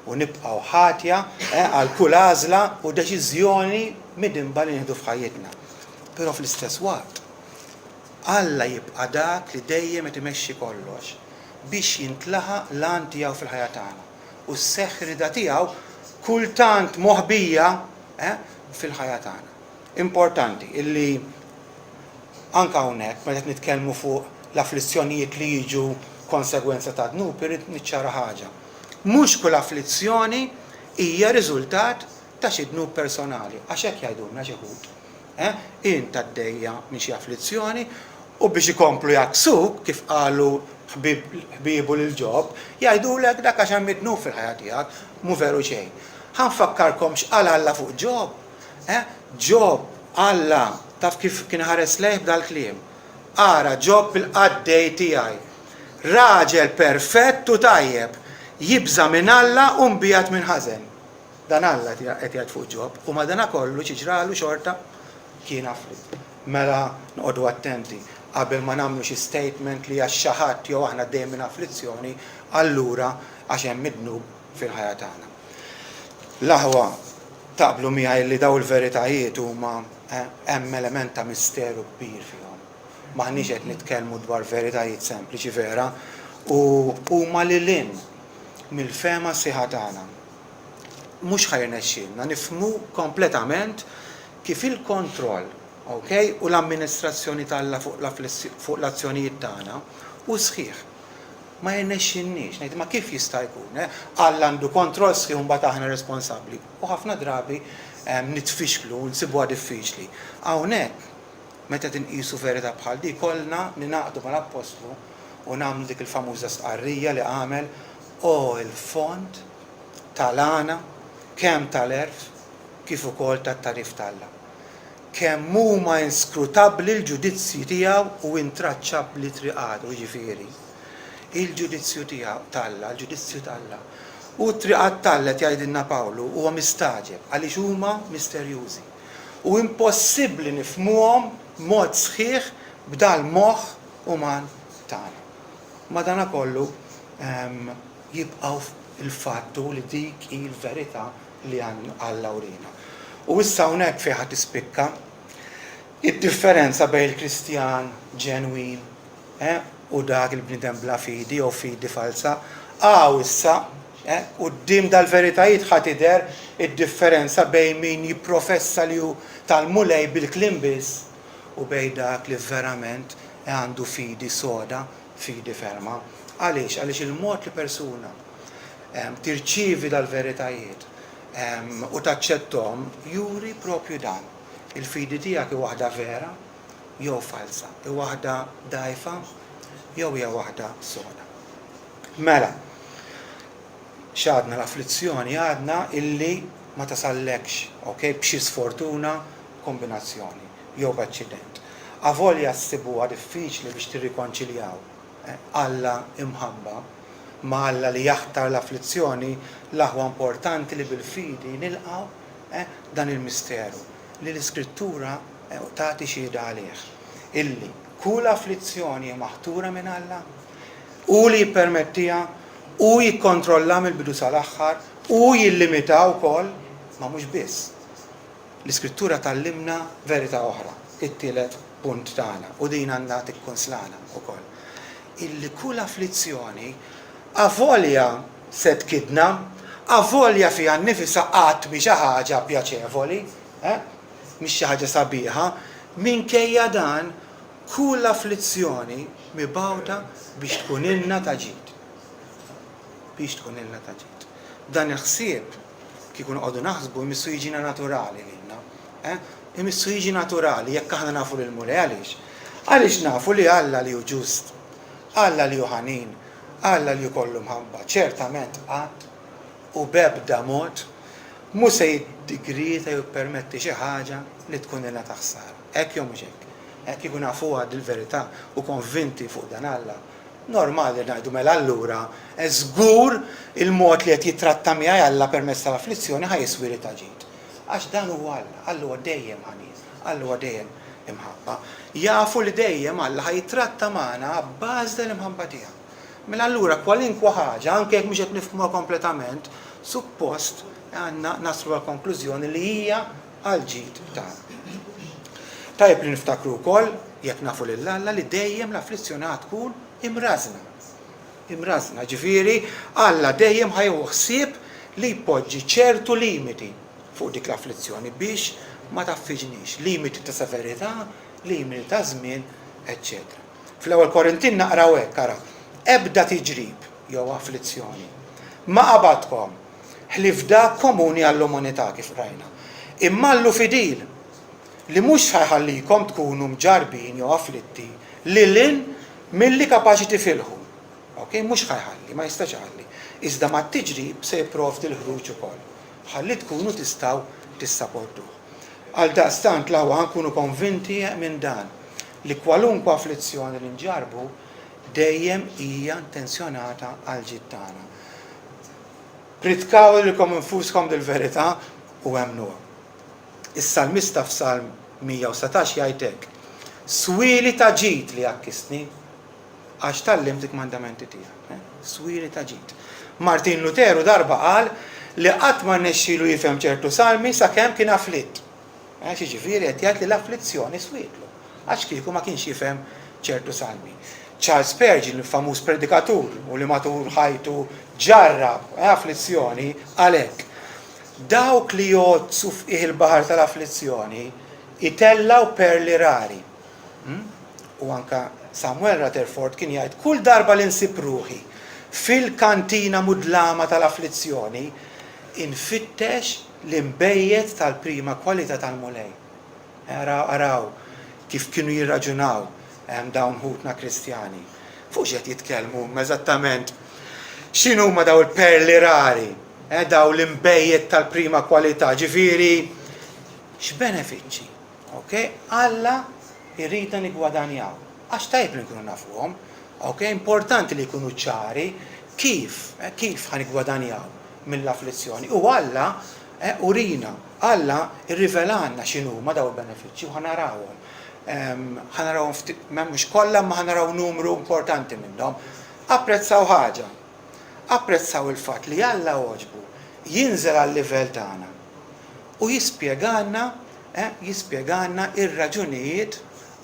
u nibqgħu ħatja għal kull għażla u deċiżjoni midinba li nieħdu f'ħajjitna. Però fl-istess waqt Alla jibqa' dak li dejjem qed imexxi kollox biex jintlaħaq l-għan tiegħu fil-ħajja tagħna. U s-seħħrida tiegħu kultant moħbija fil-ħajja tagħna. Importanti illi anke hawnhekk meta nitkellmu fuq l-afflizzjonijiet li jiġu konsegwenza ta' dnub irid niċċara ħaġa. Mhux kull afflizzjoni hija riżultat ta' xi dnub personali, għax hekk jgħidulna xi wħud. Int għaddejja minn xi afflizzjoni u biex ikomplu jaksuk kif qalu ħbiebu lil Ġob, jgħidulek dak għax hemm dnub fil-ħajja tiegħek mhu veru xejn. Ħanfakkarkom x'qal Alla fuq Ġob. Ġob Alla taf kif kien ħares lejh b'dal-kliem. Ara Ġob il-qaddej tiegħi. Raġel perfett u tajjeb, jibża minn Alla u mbijat minn ħażen. Dan Alla qed jgħid fuq Ġob u madankollu ġralu xorta kien afflitt. Mela noqogħdu attenti qabel ma nagħmlu xi statement li għax xi ħadd jew aħna dejjem minn afflizzjoni, allura għax hemm midnub fil-ħajja tagħna. L-aħwa taqblu miegħi li daw il-veritajiet huma hemm element ta' misteru kbir fihom. Maħniex qed nitkellmu dwar veritajiet sempliċi vera u huma lilin mill-fema sieħa tagħna. Mhux ħajrnexxielna nifhmu kompletament kif il-kontroll, u l-amministrazzjoni tagħha fuq l-azzjonijiet tagħna u sħiħ. Ma jirnexxinniex, ngħid ma kif jista' jkun, Alla għandu kontroll sħiħ u mbagħad aħna responsabbli. U ħafna drabi nitfixklu u nsibuha diffiċli. Hawnhekk meta tinqisu verità bħal di kollna ninaqdu mal-Apostlu u nagħmlu dik il-famuża stqarrija li għamel il-fond tal-għana kemm tal-erf kif ukoll tat-tarif tal-Alla. Kemm huma inskrutabbli l-ġudizzji tiegħu u intraċċabbli triqatu, jiġifieri. Il-ġudizzju tiegħu tal-Alla, l-ġudizzju tal-Alla. U triqat tal-Alla jgħidilna Pawlu huwa mistaġeb għaliex huma misterjużi. U impossibbli nifhmuhom mod sħiħ b'dal moħħ uman tagħna. Madankollu jibqgħu il-fattu li dik il-verità li Alla urina. U issa hawnhekk fejn ħadd tispikka id-differenza bejn il-Kristjan ġenwin u dak il-bniedem bla fidi jew fidi falsa. Issa quddiem dal-veritajiet ħadd idher id-differenza bejn min jipprofessa li hu tal-mulej bil-kliem biss u bejn dak li verament għandu fidi soda, fidi ferma. Għaliex? Għaliex il-mod li persuna tirċievi dal-veritajiet u taċċettom juri propju dan. Il-fidi tiegħek hi waħda vera jew falsa, hi waħda dgħajfa jew hija waħda soda. Mela, x'għadna l-afflizzjoni għadna illi ma tasallekx, b'xi sfortuna, kombinazzjoni, jew b'aċċident. Avolja ssibuha diffiċli biex tirrikonċiljaw Alla imħabba ma' Alla li jaħtar l-afflizzjoni, l-aħwa importanti li bil-fidi nilqgħu dan il-misteru li l-Iskrittura tagħti xhieda għalih. Illi kull afflizzjoni hija maħtura minn Alla, u li jippermettija, u jikkontrolla mill-bidu sal-aħħar, u jillimita wkoll, ma mhux biss. L-Iskrittura tallimna verità oħra, it-tielet punt tagħna, u din għandha tikkonslana wkoll. Illi kull afflizzjoni avolja se tkidna, avolja fiha nnifisha qatt mi xi ħaġa pjaċevoli, mhix xi ħaġa sabiħa, minkejja dan kull afflizzjoni mibgħuta biex tkun ilna ta' ġid. Biex tkun ilna ta' ġid. Dan il-ħsieb kieku noqogħdu naħsbu jmissu jiġina naturali lilna. Imissu jiġi naturali jekk aħna nafu lil mulej għaliex. Għaliex nafu li Alla li hu ġust, Alla li hu ħanin, Alla li hu kollu mħabba, ċertament qatt u b'ebda mod mhu se jiddigrita jew jippermetti xi ħaġa li tkun ilna ta' ħsara. Hekk jew mhux hekk. Hekk ikun nafuha il-verità u konvinti fuq dan Alla. Normali ngħidu mela allura żgur il-mod li qed jitratta miegħi Alla permezz tal-afflizzjoni ħajiswili ta' ġid. Għax dan huwa Alla, Alla huwa dejjem ħanin, Alla huwa dejjem imħabba. Jafu li dejjem Alla ħajtratta magħna bbażi tal-imħabba tiegħu. Mela allura kwalinkwa ħaġa, anke jekk mhux qed nifhmuha kompletament, suppost għandna naslu għall-konklużjoni li hija għall-ġid tagħna. Tajjeb li niftakru wkoll jekk nafu lil Alla li dejjem l-afflizzjoni tkun imrażna. Imrażna, ġifieri Alla dejjem ħajħu ħsieb li jpoġġi ċertu limiti fuq dik l-afflizzjoni biex ma taffiġniex. Limiti ta' severità, limiti ta' żmien, eċċetera. Fl-ewwel Korintin naqraw hekk ara. Ebda tiġrib jew afflizzjoni ma qabadkom ħlief dak komuni għall-umanità kif rajna. Imma allu fidil li mhux ħajħallikom tkunu mġarbin jew afflitti lilin milli kapaċi tifilħu. Mhux ħajħalli, ma jistax ħalli. Iżda ma tiġrib se jipprovdi l-ħruġ ukoll. Ħalli tkunu tistgħu tissapportuh. Għal daqstant l-ewwa nkunu konvinti minn dan li kwalunkwe afflizzjoni li nġarbu dejjem hija intenzjonata għal ġid tagħna. Pritkaw lilkom infuskom dil-verità u hemmnuha. Is-Salmista f'Salm 117 jgħid hekk: Swili ta' ġid li jakkisni għax tallimt il-mandamenti tiegħek. Swili ta' ġid. Martin Luteru darba qal li qatt ma nnexxielu jifhem ċertu salmi sakemm kien afflitt. Ġifieri qed jgħid li l-afflizzjoni swietlu għax kieku ma kienx jifhem ċertu salmi. Charles Spurgeon, il-famuż predikatur u li matul ħajtu ġarrab afflizzjoni għalhekk. Dawk li jgħodsu f'ih il-baħar tal-afflizzjoni itellaw perli rari. U anka Samuel Rutherford kien jgħid kull darba li nsib ruħi fil-kantina mudlama tal-afflizzjoni infittex l-imbejjed tal-prima kwalità tal-mulej. Araw kif kienu jirraġunaw dawn ħutna Kristjani. Fuq qed jitkellmu eżattament x'inhuma daw il-perli rari, daw l-imbejjed tal-prima kwalità, ġifieri x'benefiċċji. Alla jridna nigwadanjaw. Għax tajb li nkunu nafuhom, importanti li jkunu ċari kif ħanigwadanjaw mill-afflizzjoni. U Alla urina, Alla irrivelanna x'inhuma daw il-benefiċċji u ħanarawhom. ħanarawhom mhux kollha ma ħanaraw numru importanti minnhom. Apprezzaw ħaġa. Apprezzaw il-fatt li Alla għoġbu jinżel għal-livell tagħna u jispjegana ir-raġunijiet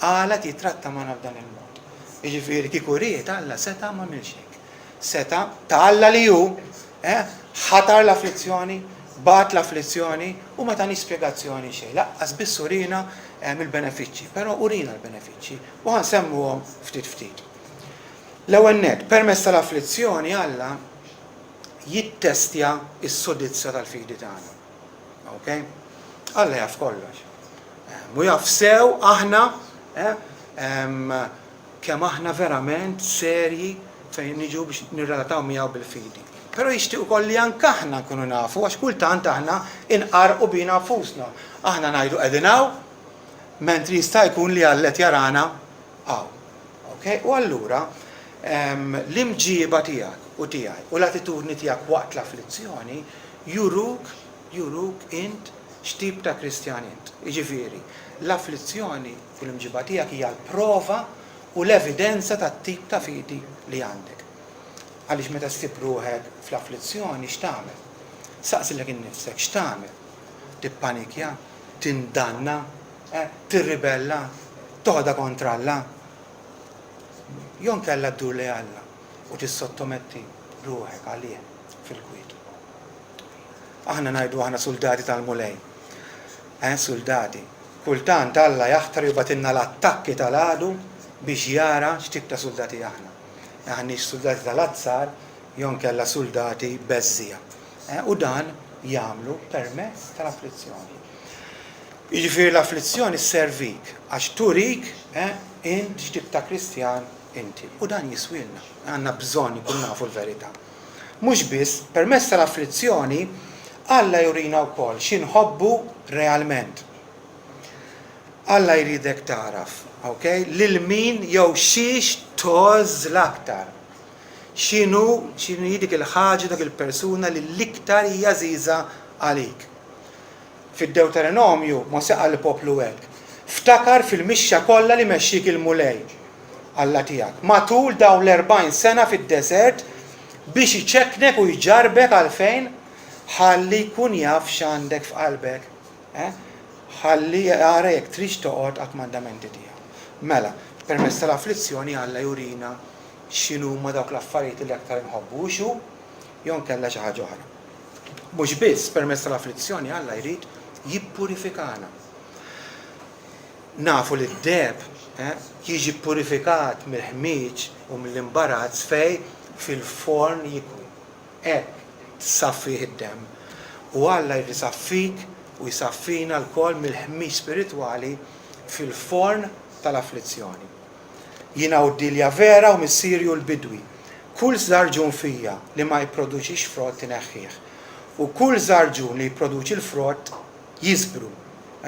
għala titratta magħna f'dan il-mod. Jiġifieri kieku ried Alla seta' ma m'għamilx hekk. Seta' ta' Alla li hu ħatar l-afflizzjoni, bat l-afflizzjoni u ma tani spjegazzjoni xejn. Laqqas biss urina il-benefiċċji, però urina l-benefiċċji u ħansemmuhom ftit. L-ewwel nett, permezz tal-afflizzjoni Alla jittestja s-sodizzja tal-fidi tagħna. Alla jaf kollox. Mu jaf sew aħna kemm aħna verament serji fejn niġu biex nirrelataw miegħu bil-fidi. Però jixtieq ukoll li anke aħna nkunu nafu għax kultant aħna inqarqu bina nfusna. Aħna ngħidu qegħdin hawn, mentri jista' jkun li Alla qed jarana hawn. Okay? U allura l-imġiba tiegħek u tiegħi u l-attitudni tiegħek waqt l-afflizzjoni juruk int x'tip ta' Kristjan int. Jiġifieri, l-afflizzjoni u l-imġiba tiegħek hija l-prova u l-evidenza tat-tip ta' fidi li għandek. Għaliex meta ssib ruħek fl-afflizzjoni x'tagħmel? Saqsilek innifsek x'tagħmel? Tippanikja, tindanna, tirribella, toħda kontra Alla. Jew nkella ddur lejn Alla u tissottometti ruħek għalih fil-kwiet. Aħna ngħidu aħna soldati tal-mulej. Soldati. Kultant Alla jaħtar jibatilna l-attakki tal-għadu biex jara x'tip ta' soldati aħna. Aħniex soldati tal-azzar jew nkella soldati beżżija. U dan jagħmlu permezz tal-afflizzjoni. Jiġifieri l-afflizzjoni sservik għax turik int x'tip ta' Kristjan inti. U dan jiswilna. Għandna bżonn ikun nafu l-verità. Mhux biss permezz tal-afflizzjoni Alla jurina wkoll x'inħobbu realment. Alla jridek taraf, okay? Lil min jew xiex toż l-aktar. X'inhu dik il-ħaġa dak il-persuna li l-iktar hija żiża għalik. Fid-Deuteronomju Mosè qal l-poplu hekk. Ftakar fil-mixja kollha li mexxik il-mulej Alla tiegħek. Matul dawn l-40 sena fid-deżert biex iċekknek u jġarbek għalfejn ħalli jkun jaf x'għandek f'qalbek. Ħalli jara jekk trix toqgħod għall-mandamenti tiegħu. Mela, permezz tal-afflizzjoni Alla jurina x'inhuma dawk l-affarijiet li aktar inħobbux jew nkella xi ħaġa oħra. Mhux biss permezz tal-afflizzjoni Alla jrid jippurifikana. Nafu li d-deb jiġi purifikat mill-ħmieġ u mill-imbarazz fejn fil-forn jikwi. Hekk tsaffih id-dem. U Alla jrid isaffik u jisaffina l-kol mill-ħmieġ spiritwali fil-forn tal-afflizzjoni. Jiena Uddilja vera u missirju l-bidwi. Kull żarġun fija li ma jipproduċix frott ineħħih. U kull żarġun li jipproduċi l-frott jisbru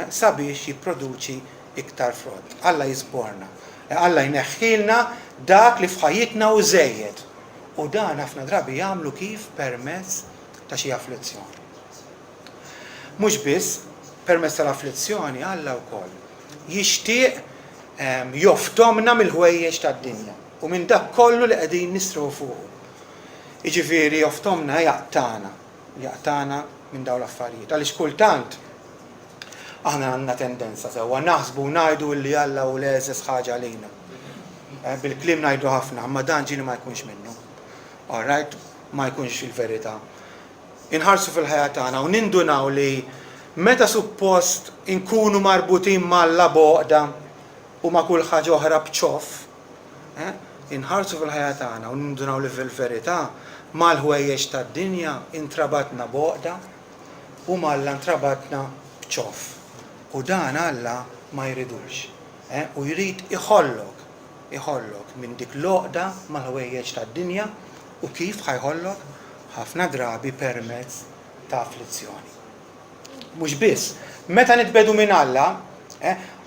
sabiex jipproduċi iktar frott. Alla jisborna. Alla jneħħilna dak li f'ħajjitna u żejjed. U dan ħafna drabi jagħmlu kif permezz ta' xi afflizzjoni. Mhux biss permezz tal-afflizzjoni Alla wkoll jixtieq joftomna mill-ħwejjeġ tad-dinja u minn dak kollu li qegħdin nisru fuqu. Jiġifieri joftomna jaqtana minn dawn l-affarijiet. Għaliex kultant aħna għandna tendenza sewwa naħsbu ngħidu li Alla hu l-eżes ħaġa għalina. Bil-kliem ngħidu ħafna, imma dan ġieli ma jkunx minnu. All right? Ma jkunx il-verità. Inħarsu fil-ħajja tagħna u nindunaw li meta suppost inkunu marbutin mal-la boqda u ma' kull ħaġa oħra b'ċoff, inħarsu fil-ħajja tagħna u nindunaw li fil-verità mal-ħwejjeġ tad-dinja intrabatna boqda u malla intrabatna b'ċoff. U dan Alla ma jridux. U jrid iħollok minn dik l-oqda mal-ħwejjeġ tad-dinja u kif ħajħollok ħafna drabi permezz ta' afflizzjoni. Mhux biss, meta nitbedu minn Alla,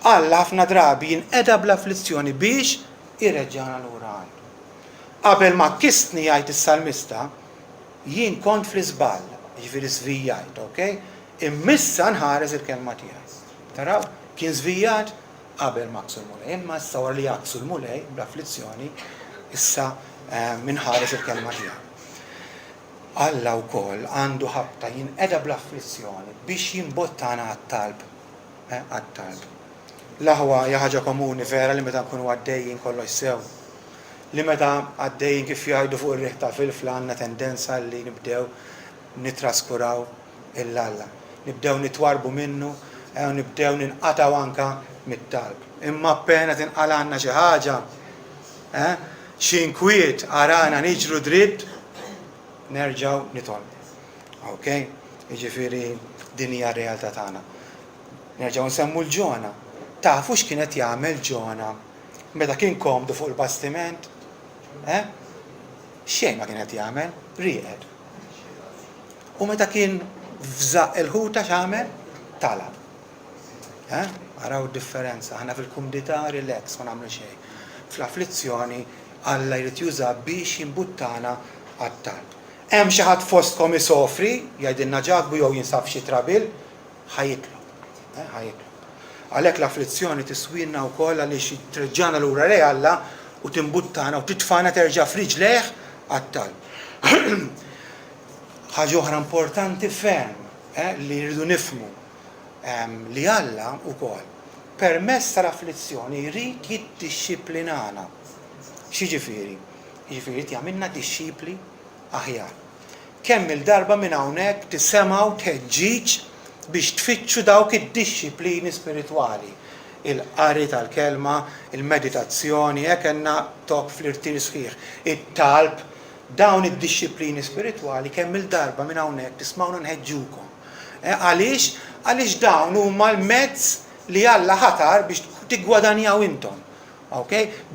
Alla ħafna drabi jinqeda bl-afflizzjoni biex irreġġana lura għandu. Qabel ma kistni jgħid is-salmista, jien kont fl-iżball, jiġifieri żvijajt, okay? Immissa nħares il-kelma tiegħi. Taraw, kien żvijat qabel ma ksur mulej, imma issa wara li jaqsu l-mulej bl-afflizzjoni, issa minħares il-kelma tiegħi. Alla wkoll għandu ħabta jinqeda bl-afflizzjoni biex jimbottana għat-talb. L-aħwa hija ħaġa komuni vera li meta nkunu għaddejjin kollox sew. Li meta għaddejjin kif jgħidu fuq ir-riħ ta' filfla għandna tendenza li nibdew nitraskuraw il-Alla. Nibdew nitwarbu minnu u nibdew ninqataw anka mit-talb. Imma appena tinqalanna xi ħaġa, xi inkwiet arana niġru dritt, nerġaw nitolbu. Okay? Jiġifieri din hija r-realtà tagħna. Nerġgħu nsemmu l-Ġona. Tafu x'kienet jagħmel Ġona meta kien komdu fuq il-bastiment, xejn ma kien qed jagħmel, riqed. U meta kien fżaq il-ħuta x'għamel? Talab. Araw differenza, aħna fil-kumdità relax ma nagħmlu xejn. Fl-afflizzjoni Alla jrid juża biex jimbuttana għat-talb. Hemm xi ħadd fostkom isofri, jgħidilna ġagbu jew jinsab xi trabil, ħajitlob. Għalhekk l-afflizzjoni tiswilna wkoll għaliex treġġana lura lej Alla u timbuttana u titfana terġa' f'riġlejh għat-talb. Ħaġa oħra importanti ferm li rridu nifhmu li Alla wkoll permezz tal-afflizzjoni jrid jiddixxiplinana. X'jiġifieri? Jiġifieri jagħmilna dixxipli aħjar. Kemm il-darba minn hawnhekk tisemgħu teħġiġ biex tfittxu dawk id-dixxiplini spiritwali. Il-qari tal-kelma, il-meditazzjoni, hekk għandna top fl-irtir sħiħ, it-talb, dawn id-dixxiplini spiritwali kemm il-darba minn hawnhekk tismgħuna nħeġġukom. Għaliex dawn huma l-mezz li Alla ħatar biex tiggwadanjaw intom.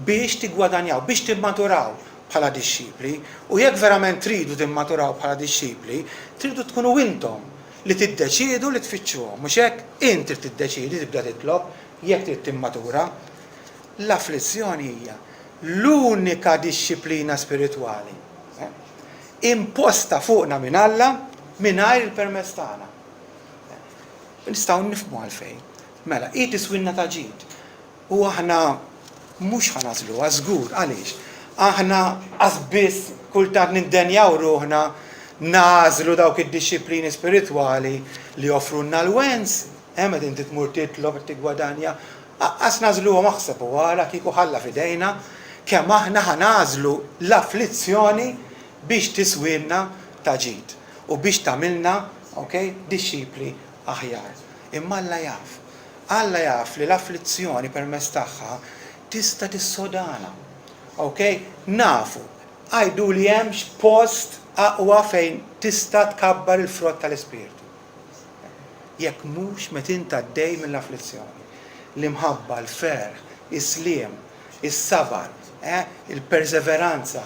Biex tiggwadanjaw, biex timmaturaw bħala dixxipli, u jekk verament tridu timmaturaw bħala dixxipli, tridu tkunu intom li tiddeċiedu li tfittxuhom, mhux hekk inti tiddeċiedi tibda titlob jekk trid timmatura. L-afflizzjoni hija l-unika dixxiplina spiritwali imposta fuqna minn Alla mingħajr il-permess tagħna. Nistgħu nifhmu għalfejn. Mela, qid iswilna ta' ġid. U aħna mhux ħanażluha żgur, għaliex? Aħna biss kultant nindenjaw ruħna nażlu dawk id-dixxiplini spiritwali li joffrulna l-wens, meta inti tmur titlob tiggwadanja, qas nażluha maħseb wara kieku ħalla f'idejna kemm aħna ħanażlu l-afflizzjoni biex tiswilna ta' ġid u biex tagħmilna dixxipli aħjar. Imma Alla jaf li l-afflizzjoni permezz tagħha tista' tissodana. Nafu, għajdu li hemmx post aqwa fejn tista' tkabbar il-frott tal-Ispirtu. Jekk mhux meta inti għaddej mill-afflizzjoni, l-imħabba, l-ferħ, is-sliem, is-sabar, il-perseveranza,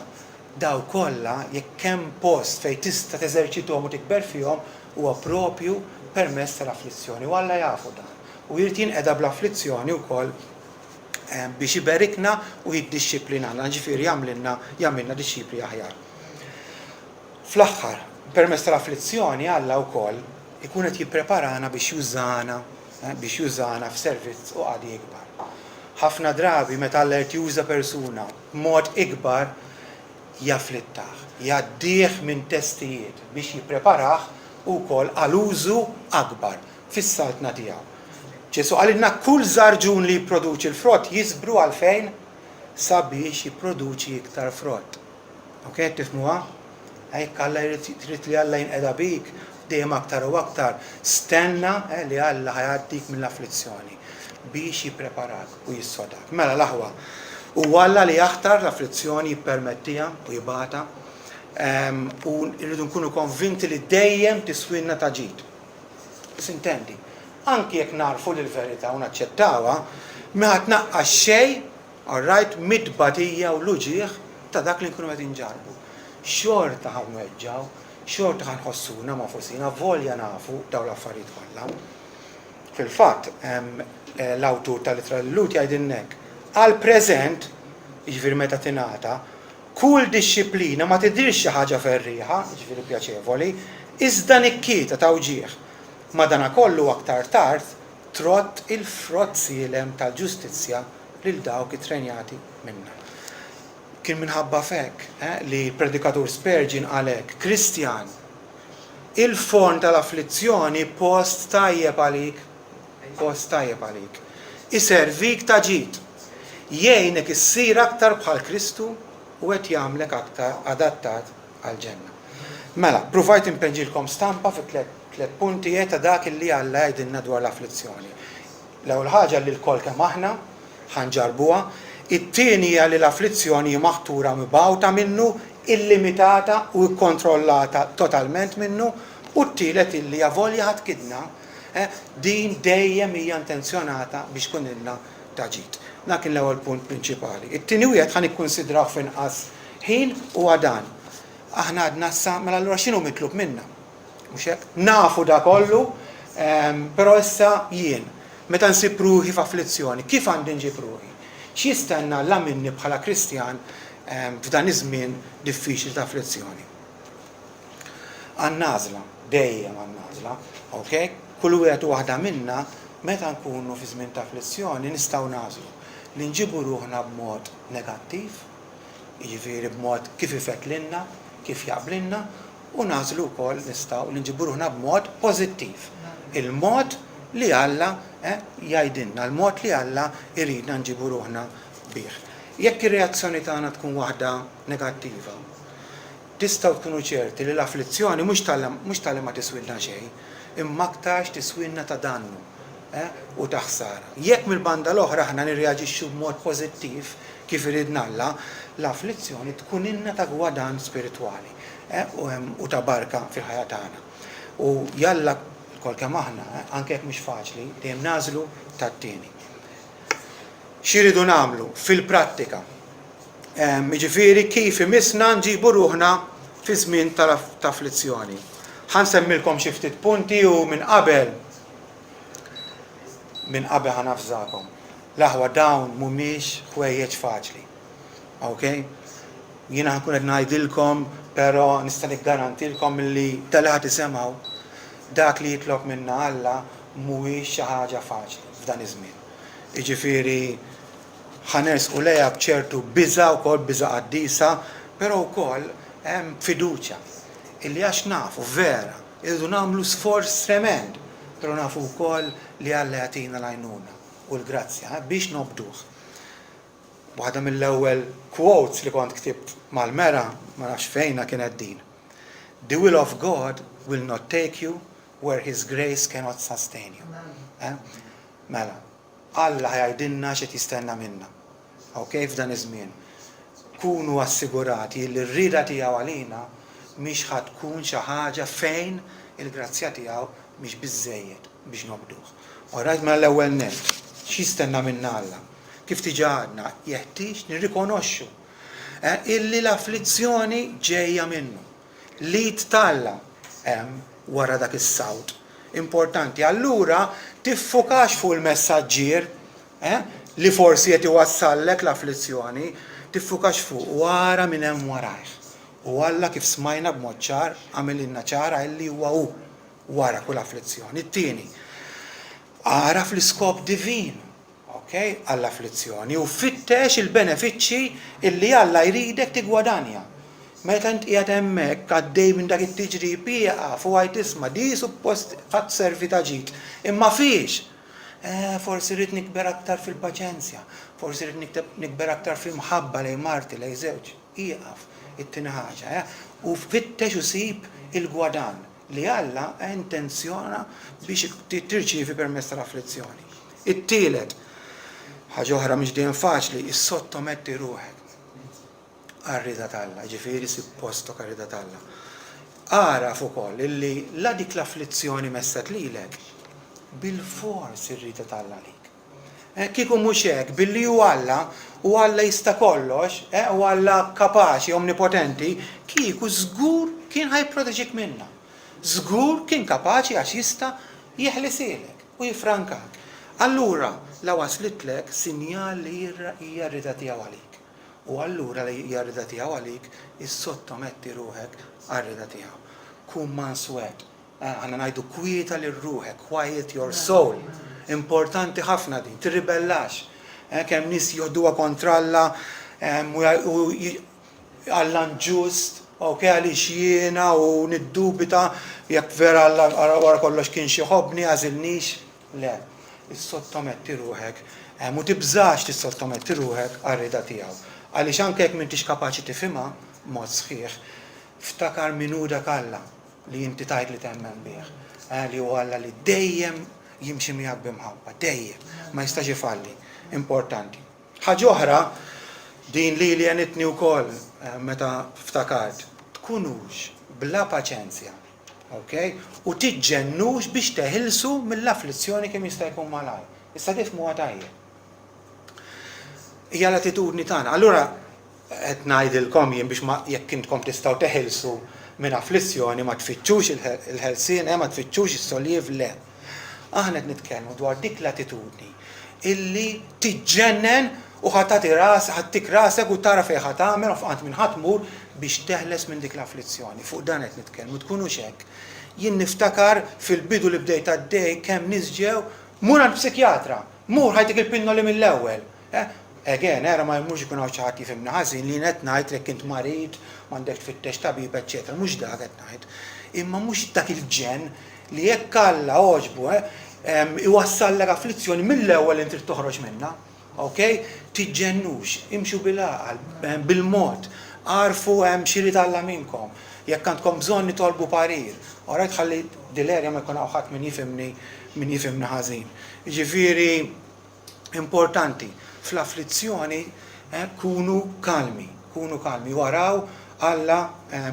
daw kollha jekk hemm post fejn tista' teżerċithom u tikber fihom huwa proprju permezz tal-afflizzjoni. U Alla jafu dan. U jrid jinqeda bl-afflizzjoni wkoll biex iberikna u jiddixxiplinana, ġifieri jagħmilna dixxipli aħjar. Fl-aħħar, permezz tal-afflizzjoni Alla wkoll ikun qed jippreparana biex jużana f'servizz u qadi ikbar. Ħafna drabi meta Alla qed juża persuna b'mod ikbar jafflittaħ, jgħaddih minn testijiet biex jippreparah ukoll għal użu akbar fis-saltna tiegħu. Ġesu għalilna kull żarġun li jipproduċi l-frott jisbru għalfejn sabiex jipproduċi iktar frott. Tifhmuha? Hekk Alla trid li Alla jinqeda bik dejjem aktar u aktar. Stenna li Alla ħajgħaddik mill-afflizzjoni biex jippreparak u jissodak. Mela l-aħwa. U Alla li jaħtar l-afflizzjoni jippermettija u jibata u rridu nkunu konvinti li dejjem tiswilna ta' ġid. Intendi? Anki jekk narfu l-verità u naċċettawha, ma tnaqqas xejn, mid-badija u l-uġieħ ta' dak li nkunu qed inġarbu. Xorta ħanweġġaw, xorta ħanħossuna ma' fosina, volja nafu dawn l-affarijiet kollha. Fil-fatt, l-awtur tal-Ittra l-Lut jgħidilnek, għall-preżent, jiġifieri meta tingħata, kull dixxiplina ma tidhirx xi ħaġa ferrieħa, jiġifieri pjaċevoli, iżda nikkieta ta' uġieħ. Madankollu aktar tard trott il-frott sielem tal-ġustizzja lil dawk it-trenjati minnha. Kien minħabba fekk li l-predikatur Spurgeon għalhekk, Kristjan, il-forn tal-afflizzjoni post tajjeb għalik. Iservik ta' ġid. Jgħinek issir aktar bħal Kristu u qed jagħmlek aktar adattat għall-ġenna. Mela, provajt impenġilkom stampa fi tliet punti ta' dak li Alla jgħidilna dwar l-afflizzjoni. L-ewwel ħaġa li l-kol kemm aħna ħanġarbuha, it-tieni hija li l-afflizzjoni maħtura mibgħuta minnu, illimitata u kontrollata totalment minnu, u t-tielet illi volja ħadkidna din dejjem hija intenzjonata biex kunilna ta' ġid. Dak kien l-ewwel punt prinċipali. It-tieni wieħed ħan ikkunsidraw f'inqas ħin huwa dan. Aħna għadna issa mela allura x'inhu mitlub minna? Mhux hekk? Nafu da kollu, però issa jien meta nsib ruħi f'afflizzjoni, kif għandi nġib ruħi? X'jistenna Alla minni bħala Kristjan f'dan iż-żmien diffiċli ta' afflizzjoni? Għan-nażla, dejjem għan-nażla, okay? Kull wieħed u waħda minna meta nkunu fi żmien ta' afflizzjoni nistgħu nażlu li nġibu ruħna b'mod negattiv, jiġifieri b'mod kif ifetlinna, kif jaqblinna, u nażlu wkoll nistgħu li nġibu ruħna b'mod pożittiv. Il-mod li Alla jgħidilna, il-mod li Alla jridna nġibu ruħna bih. Jekk ir-reazzjoni tagħna tkun waħda negattiva, tistgħu tkunu ċerti li l-afflizzjoni mhux tal ma tiswilna xejn, imma aktarx tiswilna ta' dannu u ta' ħsara. Jekk mill-banda l-oħra aħna nirreaġixxu b'mod pożittiv kif iridna Alla, l-afflizzjoni tkun inna ta' gwadan spiritwali u ta' barka fil-ħajja tagħna. U jalla kol kemm aħna, anke jekk mhux faċli, dejjem nażlu tat-tieni. X'iridu nagħmlu fil-prattika? Jiġifieri kif imissna nġibu ruħna fi żmien ta' afflizzjoni. Ħansemmilkom xi ftit punti u minn qabel ħanafżakom. L-aħwa dawn mhumiex ħwejjeġ faċli. Okay? Jiena ħankun qed ngħidilkom, però nista' niggarantilkom li tal-ħadd isemgħu dak li jitlob minna Alla mhuwiex xi ħaġa faċli f'dan iż-żmien. Jiġifieri ħanersqu lejha b'ċertu biża' wkoll biża' qaddisa, però wkoll hemm fiduċja illi għax nafu vera irridu nagħmlu sforz tremend, però nafu wkoll li Alla jagħtina l-għajnuna u l-grazzja biex nobduh. Waħda mill-ewwel quotes li kont ktibt mal-mera ma nafx fejna kienet din. The will of God will not take you where His grace cannot sustain you. Mela, Alla ħajdinna xi jistenna minna. Okay, f'dan iż-żmien. Kunu assigurati li r-rida tiegħu għalina mhix ħadd tkun xi ħaġa fejn il-grazzja tiegħu mhix biżżejjed biex nobduh. Orajt mela l-ewwel nett, x'jistenna minna Alla? Kif diġà għadna, jeħtieġ nirrikonoxxu illi l-afflizzjoni ġejja minnu. Li talla hemm wara dak is-sawt. Importanti, allura tiffokax fuq il-messaġġier li forsi qed iwassallek l-afflizzjoni, tiffokax fuq wara minn hemm warajh. U Alla kif smajna b'mod ċar għamililna ċara illi huwa hu wara kull afflizzjoni. It-tieni, ara fl-iskop divin, okay, għall-afflizzjoni u fittex il-benefiċċji illi Alla jridek tigwadanja. Meta int qiegħed hemmhekk għaddej minn dak it-tiġrib jieqaf u għajt isma' di suppost qatt servi ta' ġid. Imma fiex. Forsi rrid nikber aktar fil-paċenzja, forsi rrid nikber aktar fil-mħabba lejn marti lejn żewġ. Ieqaf it-tieni ħaġa, u fittex u sib il-gwadan li Alla intenzjona biex tirċievi permezz tal-afflizzjoni. It-tielet, ħaġa oħra mhix dejjem faċli, issottometti ruħek għar-rida t'Alla, ġifieri sib postok għar-rida t'Alla. Araf ukoll illi la dik l-afflizzjoni messet lilek bil-fors ir-rida t'Alla lik. Kieku mhux hekk, billi hu Alla u Alla jista' kollox, u Alla kapaċi, omnipotenti, kieku żgur kien ħajproteġik minnha. Żgur kien kapaċi għax jista' jeħlisilek u jifrankak. Allura la waslitlek sinjal li hija r-rida tiegħu għalik. U allura li hija r-rida tiegħu għalik issottometti ruħek għar-rida tiegħu. Kun manswed. Għandna ngħidu kwieta lil ruħek, quiet your soul. Importanti ħafna din, tirribellax. Kemm nies joħduha kontra Alla u Alla ġust, għaliex jiena u niddubita jekk vera Alla wara kollox kien xi ħobbni għażilniex. Le, issottometti ruħek. U tibżax tissottometti ruħek għar-rida tiegħu. Għaliex anke jekk m'intix kapaċi tifhimha mod sħiħ, ftakar minu dak Alla li inti tajt li temmen bih. Li huwa Alla li dejjem jimxi miegħek b'imħabba, dejjem, ma jistax ifalli. Importanti. Ħaġa oħra din li għenitni wkoll meta ftakart, tkunux bla paċenzja, okay? U tiġġennux biex teħilsu mill-afflizzjoni kemm jista' jkun malaj. Issa tifhmuha tajjeb. hija l-attitudni tagħna. Allura qed ngħidilkom jien biex jekk intkom tistgħu teħilsu minn afflizzjoni ma tfittxux il-ħelsien, ma tfittxux is-soljiv le. Aħna qed nitkellmu dwar dik l-attitudni illi tiġġennen u ħattik rasek u tara fejn ħadd tagħmel u fqant minn ħadd tmur biex teħles minn dik l-afflizzjoni. Fuq dan qed nitkellmu tkunux hekk. Jien niftakar fil-bidu li bdejt għaddej kemm nies ġew mur għall-psikjatra, mur ħajtik il-pinnoli mill-ewwel. Again, era ma jmux ikun hawn xi ħadd jifhimni ħażin li qed ngħid jekk int marid m'għandekx tfittex tabib, eċetera, mhux dak qed ngħid. Imma mhux dak il-ġen li jekk Alla għoġbu iwassallek afflizzjoni mill-ewwel li trid toħroġ minnha. Okay? Tiġġennux, imxu bil-aqal, bil-mod, għarfu xiri Alla minnkom. Jekk għandkom bżonn nitolbu parir. Orajt ħalli dil-erja ma jkun hawn ħadd min jifhimni ħażin. Ġifieri importanti fl-afflizzjoni kunu kalmi, waraw Alla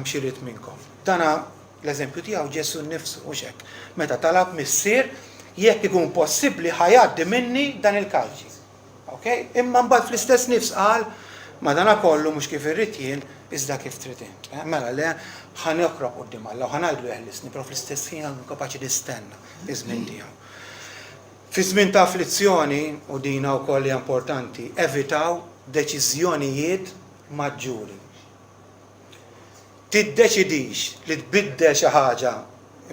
xirrit minnkom. Dana l-eżempju tiegħu Ġesu nnifsu u hekk. Meta talab missier jekk ikun possibbli ħajaddi minni dan il-kalċi. Okay? Imma mbagħad fl-istess nifs qal madankollu mhux kif irrid jien iżda kif trid int. Mela le ħaneqrob quddiem Alla u ħanajdlu jeħlisni, però fl-istess ħin għandu kapaċi nistenna iż-żmien tiegħu. Fi żmien ta' afflizzjoni u dina wkoll hija importanti, evitaw deċiżjonijiet maġġuri. Tiddeċidix li tbiddel xi ħaġa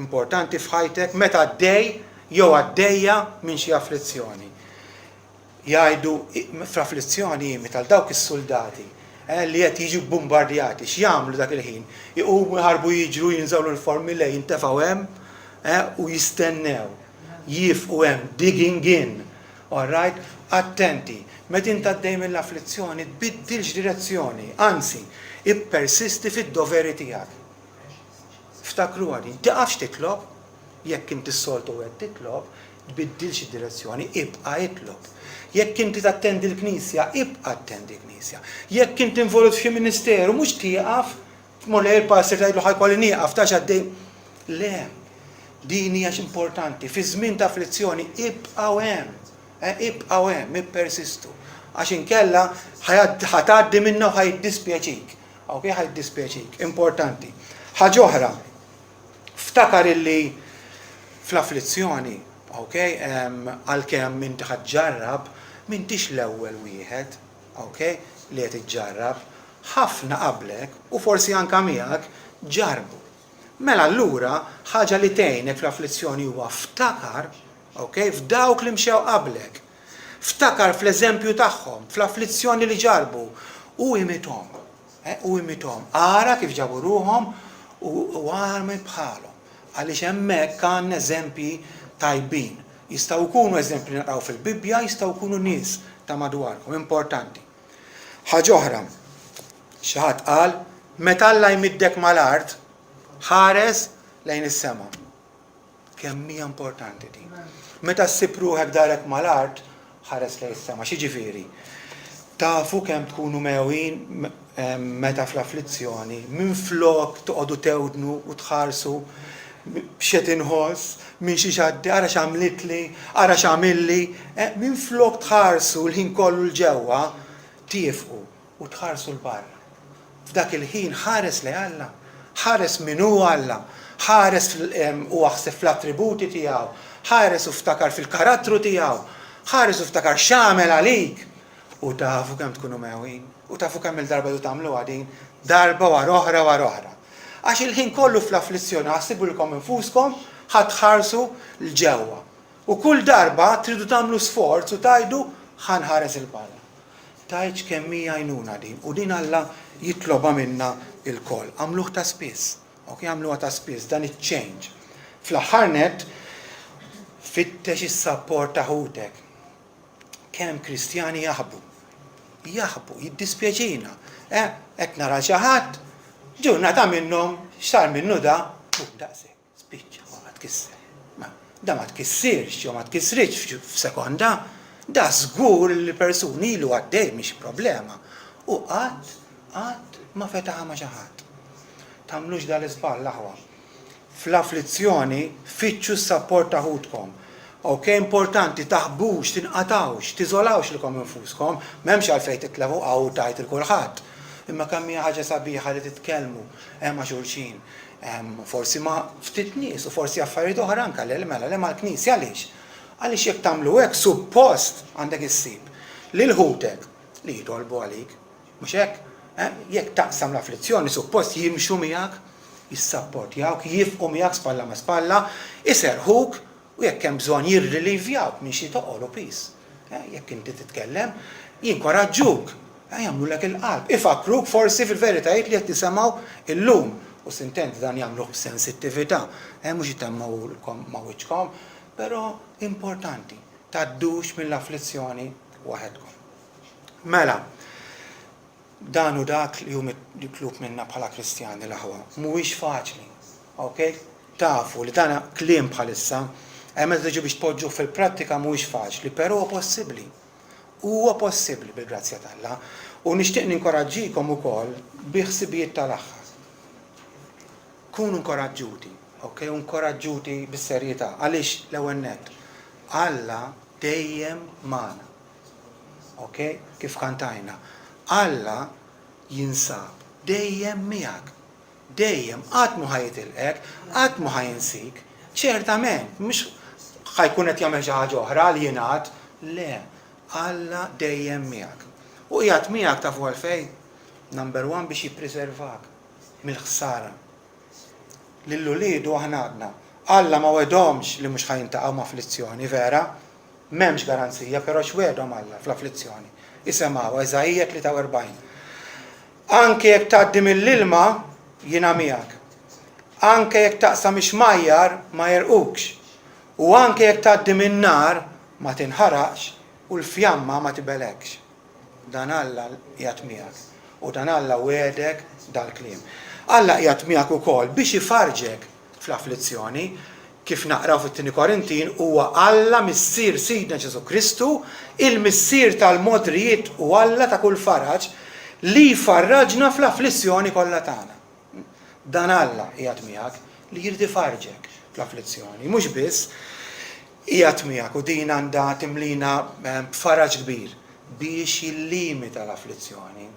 importanti f'ħajtek meta għaddej jew għaddejja minn xi afflizzjoni. Jgħidu fl-afflizzjoni meta dawk is-soldati li qed jiġu bombardjati x'jagħmlu dak il-ħin? Iqumu jħarbu jiġru jinżawlu l-formi lej jintefgħu hemm u jistennew. Jifqu hemm digging in. All right? Attenti. Meta int għaddej mill-afflizzjoni tbiddilx direzzjoni, anzi, ippersisti fid-doveri tiegħek. Ftakru għadi, tiqafx titlob, jekk inti s-soltu qed titlob, tbiddilx id-direzzjoni, ibqa' itlob. Jekk inti tattendi l-Knisja, ibqa' attendi l-Knisja. Jekk inti involut f'xi ministeru, mhux tieqaf, tmur lejn il-pastor tgħidlu ħajkolli nieqaf tax għaddej. Le, din hija importanti. Fi żmien ta' afflizzjoni ibqgħu hemm, ippersistu. Għax inkella ħatgħaddi minnha u ħajdispjaċik. Okay, ħajdispjaċik. Importanti. Ħaġa oħra, ftakar illi fl-afflizzjoni, okay, għalkemm inti ħaġġarrab, m'intix l-ewwel wieħed, okay, li qed iġġarrab, ħafna qablek u forsi anke miegħek ġarbu. Mela allura ħaġa li tgħinek fl-afflizzjoni huwa ftakar, okay, f'dawk li mxew qablek. Ftakar fl-eżempju tagħhom, fl-afflizzjoni li ġarbu u imithom. Ara kif ġabu ruhom u għarmi bħalhom. Għaliex hemmhekk għandna eżempji tajbin. Jistgħu jkunu eżempji naqraw fil-Bibbja, jistgħu jkunu nies ta' madwarkom, importanti. Ħaġa oħra, xi ħadd qal meta Alla jmiddek mal-art, ħares lejn is-sema. Kemm hija importanti din. Meta ssib ruħek darek mal-art, ħares lejn is-sema. X'jiġifieri? Tafu kemm tkunu mewwin meta fl-afflizzjoni, minflok toqgħodu tewdnu u tħarsu b'xed inħoss, minn xi xaddi, ara x'għamlitli, ara x'għamilli, minflok tħarsu l-ħin kollu l-ġewwa, tiefqu u tħarsu l-barra. F'dak il-ħin ħares lejn Alla. Ħares min hu Alla, ħares u aħseb fl-attributi tiegħu, ħares u ftakar fil-karattru tiegħu, ħares u ftakar x'għamel għalik. U tafu kemm tkunu mewwin, u tafu kemm il-darba du tagħmluha din, darba wara oħra. Għax il-ħin kollu fl-afflizzjoni ħassibulkom infuskom ħatħarsu l-ġewwa. U kull darba tridu tagħmlu sforz u tajdu ħanħares il-barra. Tajġ kemm hija għajnuna din, u din Alla jitloba minna il-koll. Għamluħ ta' spiss, għamluħ ta' spiss, dan iċ-change. Fl-aħħar net, fittex is-sapport ta' ħutek. Kemm Kristjani jaħbu, jiddispjaċina. Hekk nara xi ħadd, ġurnata minnhom xar minnu da, daqshekk, spiċċa, ma tkisser. Da ma tkissirx, jew ma tkissritx f'sekonda, da żgur li persuni ilu għaddej mhix problema. U qatt ma fetaħa ma' xi ħadd. Tagħmlux dal-iżball l-aħwa. Fl-afflizzjoni fitxu s-sapport ta' ħudkom. Ok, importanti, taħbux, tinqatawx, tiżolawx lilkom infuskom, m'hemmx għalfejn titlevu għaw tajt il-kulħadd. Imma kemm hija ħaġa sabiħa li titkellmu ma' xulxin. Forsi ma' ftit nies u forsi affarijiet oħra anke mela mal-Knisja għaliex. Għaliex jekk tagħmlu hekk suppost għandek issib lil ħutek li jitolbu għalik. Mhux hekk? Jekk taqsam l-afflizzjoni suppost jimxu miegħek, jissapportjawk, jifqu miegħek spalla ma' spalla, iserħuk u jekk hemm bżonn jirrilivjawk minn xi toqgħodu pis. Jekk inti titkellem, jinkoraġġuk, jagħmlulek il-qalb. Ifakruk forsi fil-veritajiet li qed tisemgħu illum u sintenti dan jagħmluh b'sensittività. Mhux jitemmaw ma' wiċċkom, però importanti tgħaddux mill-afflizzjoni waħedkom. Mela, dan u dak li hu mitlub minna bħala Kristjani l-aħwa mhuwiex faċli. Okay? Tafu li dan kliem bħalissa meta tiġu biex tpoġġu fil-prattika mhuwiex faċli, però huwa possibbli. Huwa possibbli bil-grazzja t'Alla u nixtieq ninkoraġġikom ukoll bi ħsibijiet tal-aħħar. Kunu inkoraġġuti, okay? Inkoraġġuti bis-serjetà għaliex l-ewwel nett Alla dejjem magħna. Okay? Kif kantajna. Alla jinsab dejjem miegħek. Dejjem qatt mu ħajtilqek, qatt mu ħajinsik. ċertament, mhux ħajkun qed jagħmel xi ħaġa oħra li jingħad, le, Alla dejjem miegħek. U qiegħed miegħek tafu għalfejn, number one biex jippreservak mill-ħsara. Lill-uliedu aħna għadna. Alla ma wedhomx li mhux ħajintaqgħu ma' afflizzjoni, vera? M'hemmx garanzija, però x'wedhom Alla fl-afflizzjoni. Isemgħu Eżajija 43. Anke jekk tgħaddi mill-ilma jiena miegħek. Anke jekk taqsam ix-xmajjar ma jerqukx. U anke jekk tgħaddi min-nar ma tinħaraqx u l-fjamma ma tibelekx. Dan Alla qiegħed miegħek. U dan Alla wedek dal-kliem. Alla qiegħed miegħek ukoll biex ifarġek fl-afflizzjoni, kif naqraw fit-2 Korintin, huwa Alla missier Sidna Ġesu Kristu, il-missier tal-modrijiet u Alla ta' kull faraġ li farraġna fl-afflizzjoni kollha tagħna. Dan Alla qiegħed miegħek li jrid ifarġek fl-afflizzjoni. Mhux biss qiegħed miegħek u din għandha timlina b'faraġ kbir biex jillimita l-afflizzjoni,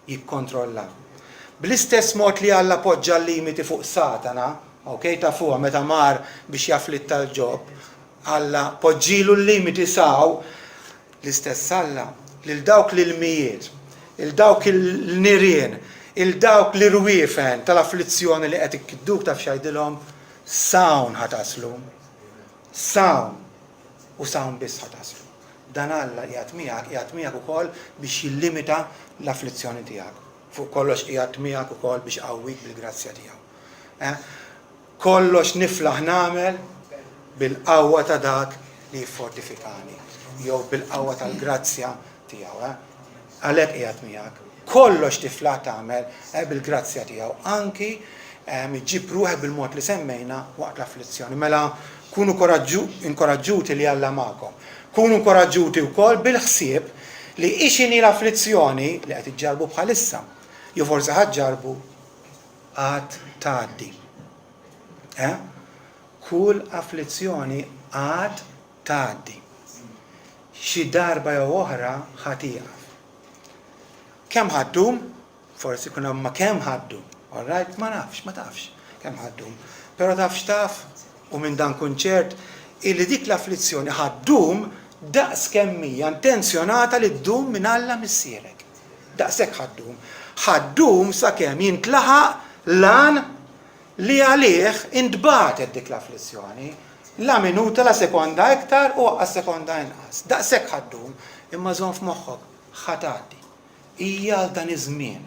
jikkontrolla. Bl-istess mod li Alla poġġa l-limiti fuq Satana, okay, ta' fuq meta mar biex jafflitta l-ġob, Alla poġġilu l-limiti saw, l-istess Alla lil dawk l-ilmijiet, il-dawk il-nirien, il-dawk l-irwiefen tal-afflizzjoni li qed ikkidduk taf xajdilhom, sawn ħataslu. Sawn u sawn biss ħataslu. Dan Alla qiegħed miegħek ukoll biex jillimita l-afflizzjoni tiegħek. Fuq kollox qiegħed miegħek ukoll biex qawwik bil-grazzja tiegħu. Kollox niflaħ nagħmel bil-qawwa ta' dak li jiffortifikani, jew bil-qawwa tal-grazzja tiegħu. Għalhekk qiegħed miegħek. Kollox tiflaħ tagħmel bil-grazzja tiegħu, anki iġġib ruħek bil-mod li semmejna waqt l-afflizzjoni. Mela kunu inkoraġġuti li Alla magħkom. Kunu inkoraġġuti wkoll bil-ħsieb li ixini l-afflizzjoni li qed iġġarbu bħalissa, jew forsi ħaġġarbu għad tgħaddi. Kull afflizzjoni għad tgħaddi. Xi darba jew oħra ħatieqaf. Kemm ħaddum? Forsi kuna ma kemm ħaddum. All right, ma nafx, ma tafx kemm ħaddum. Però tafx taf u minn dan kunċert illi dik l-afflizzjoni ħaddum daqs kemm hija intenzjonata li ddum minn Alla missierek. Daqshekk ħaddum. Ħaddum sakemm jintlaħaq lan li għalih intbatet dik l-afflizzjoni. La minuta la sekonda iktar u għas sekonda inqas. Daqshekk ħaddum imma żomm f'moħħok ħatgħaddi. Hija għal dan iż-żmien.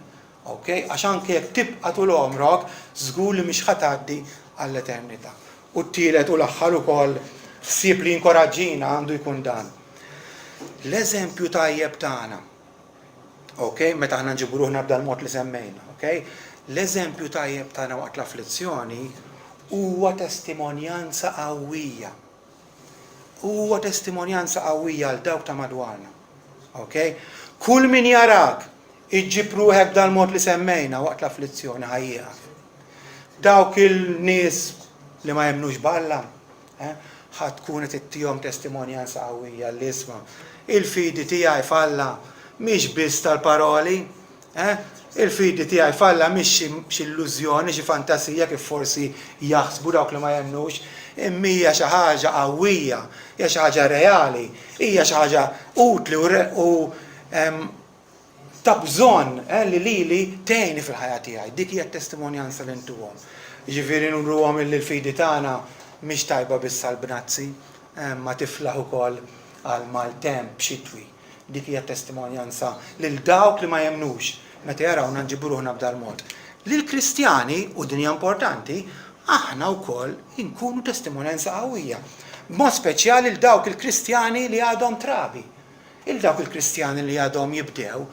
Okay? Għax anke jekk tibqa' tul omrok, żgur li mhix ħatgħaddi għall-eternità. U t-tielet u l-aħħar ukoll ħsieb li jinkoraġġina għandu jkun dan. L-eżempju tajjeb tagħna. Okay? Meta aħna nġibu ruħna b'dan mod li semmejna, okay? L-eżempju tajjeb tagħna waqt l-afflizzjoni huwa testimonjanza qawwija. Huwa testimonjanza qawwija għal dawk ta' madwarna. Okay? Kull min jarak iġġib ruħek b'dan mod li semmejna waqt l-afflizzjoni ħajjieqaf. Dawk il-nies li ma jemnux b'Alla, ħadd tkun qed ittihom testimonjanza qawwija li isma' il-fidi tiegħi falla mhix biss tal-paroli, il-fidi tiegħi falla mhix xi illużjoni, xi fantasija kif forsi jaħsbu dawk li ma jemmnux, imma hija xi ħaġa qawwija, hija xi ħaġa reali, hija xi ħaġa utli u ta' bżonn li lili tgħinni fil-ħajja tiegħi. Dik hija t-testimonjanza li ntuhom. Jiġifieri nurruhom li l-fidi tagħna mhix tajba biss għall-bnazzi, ma tiflaħ ukoll għal maltemp xitwi. Dik hija testimonjanza lil dawk li ma jemnux meta jarawna nġibu ruħna b'dal mod. Lil Kristjani, u din hija importanti, aħna wkoll inkunu testimonjanza qawwija. B'mod speċjali lil dawk il-Kristjani li għadhom trabi. Il-dawk il-Kristjani li għadhom jibdew,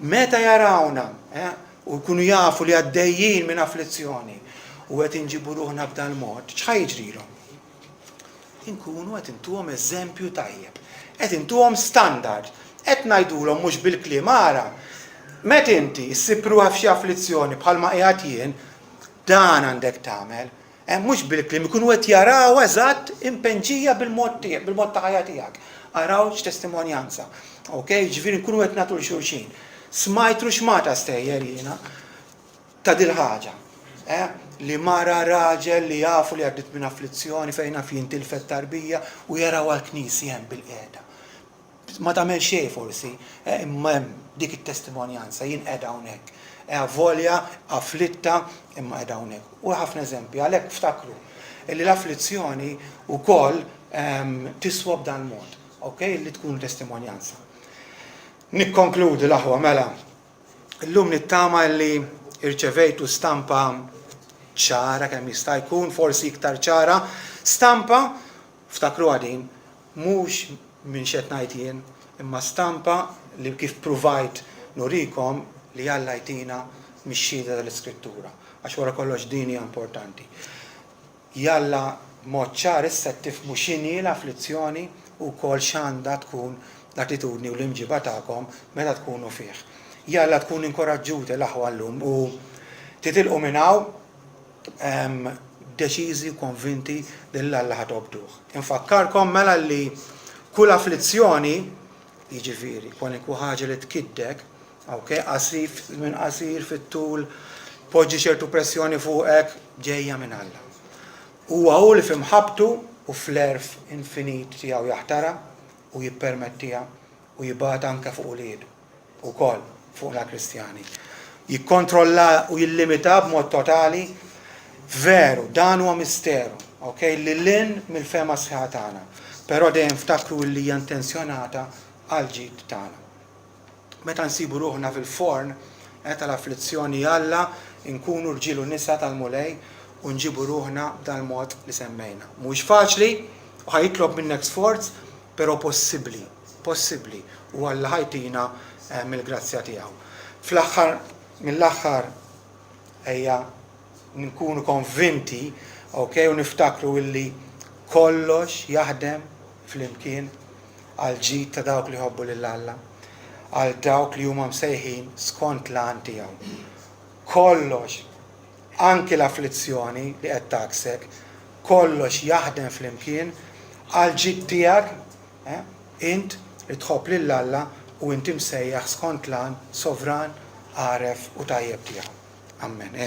meta jarawna u jkunu jafu li għaddejjin minn afflizzjoni u qed inġibu ruħna b'dal mod, x'ħajġrilhom? Inkunu qed intuhom eżempju tajjeb, qed intuhom standard, qed ngħidulhom mhux bil-kliem ara. Meta inti ssib ruħha f'xi afflizzjoni bħalma qiegħed jien, dan għandek tagħmel, mhux bil-kliem, ikunu qed jaraw eżatt impenġija bil-mod ta' ħajja tiegħek. Araw x'testimonjanza. Okay? Ġifieri nkunu qed nagħtu l-xulxin. Smajtru x'mata stejjer jiena ta' dil ħaġa. Li mara raġel li jafu li għaddit minn afflizzjoni fejna fi jintilfet tarbija u jaraw għal-knisi hemm bil-qiegħda. Ma tagħmel xejn forsi, imma hemm dik it-testimonjanza jien qiegħda hawnhekk. Volja, afflitta, imma qiegħda hawnhekk. U ħafna eżempji, għalhekk ftakru li l-afflizzjoni wkoll tiswa b'dan mod, okay? Li tkun testimonjanza. Nikkonkludi l-aħwa mela. Illum nittama li irċevejtu stampa ċara kemm jista' jkun, forsi iktar ċara, stampa ftakru għadin mhux minn xed ngħid jien, imma stampa li kif provajt nurikom li Alla jtina mix-xhieda tal-Iskrittura, għax wara kollox din hija importanti. Alla mod ċar issa tifhmu x'inhi l-afflizzjoni u wkoll x'għandha tkun l-attitudni u l-imġiba tagħkom meta tkunu fih. Alla tkun inkoraġġuti l-aħwa llum u titilqu minn hawn deċiżi konvinti li l-Alla ħatobduh. Infakkarkom mela li kull afflizzjoni, jiġifieri, kwalunkwe ħaġa li tkiddek, minn qasir fit-tul, poġġi ċertu pressjoni fuqek ġejja minn Alla. Huwa hu li f'imħabbtu u fl-erf infinit tiegħu jaħtara u jippermettiha u jibgħat anke fuq uliedu ukoll fuq la Kristjani. Jikkontrolla u jillimita b'mod totali. Veru, dan huwa misteru, li l-in mill-fema sħiħa tagħna, però dejjem ftakru li hija intenzjonata għal ġid tagħna. Meta nsibu ruħna fil-forn tal-afflizzjoni Alla, nkunu rġiel u nisa tal-mulej u nġibu ruħna b'dal-mod li semmejna. Mhux faċli u ħajtlob minnek sforz, però possibbli, u Alla ħajtina mill-grazzja tiegħu. Fl-aħħar mill-aħħar ejja nkunu konvinti, u niftakru illi kollox jaħdem fl-imkien għal ġid ta' dawk li ħobbu lil Alla, għal dawk li huma msejħin skont l-għan tiegħu. Kollox, anke l-afflizzjoni li qed taksek, kollox jaħdem fl-imkien għal ġid tiegħek, int li tħobb lil Alla u inti msejjaħ skont l-għan sovran, għaref u tajjeb tiegħu. Amen.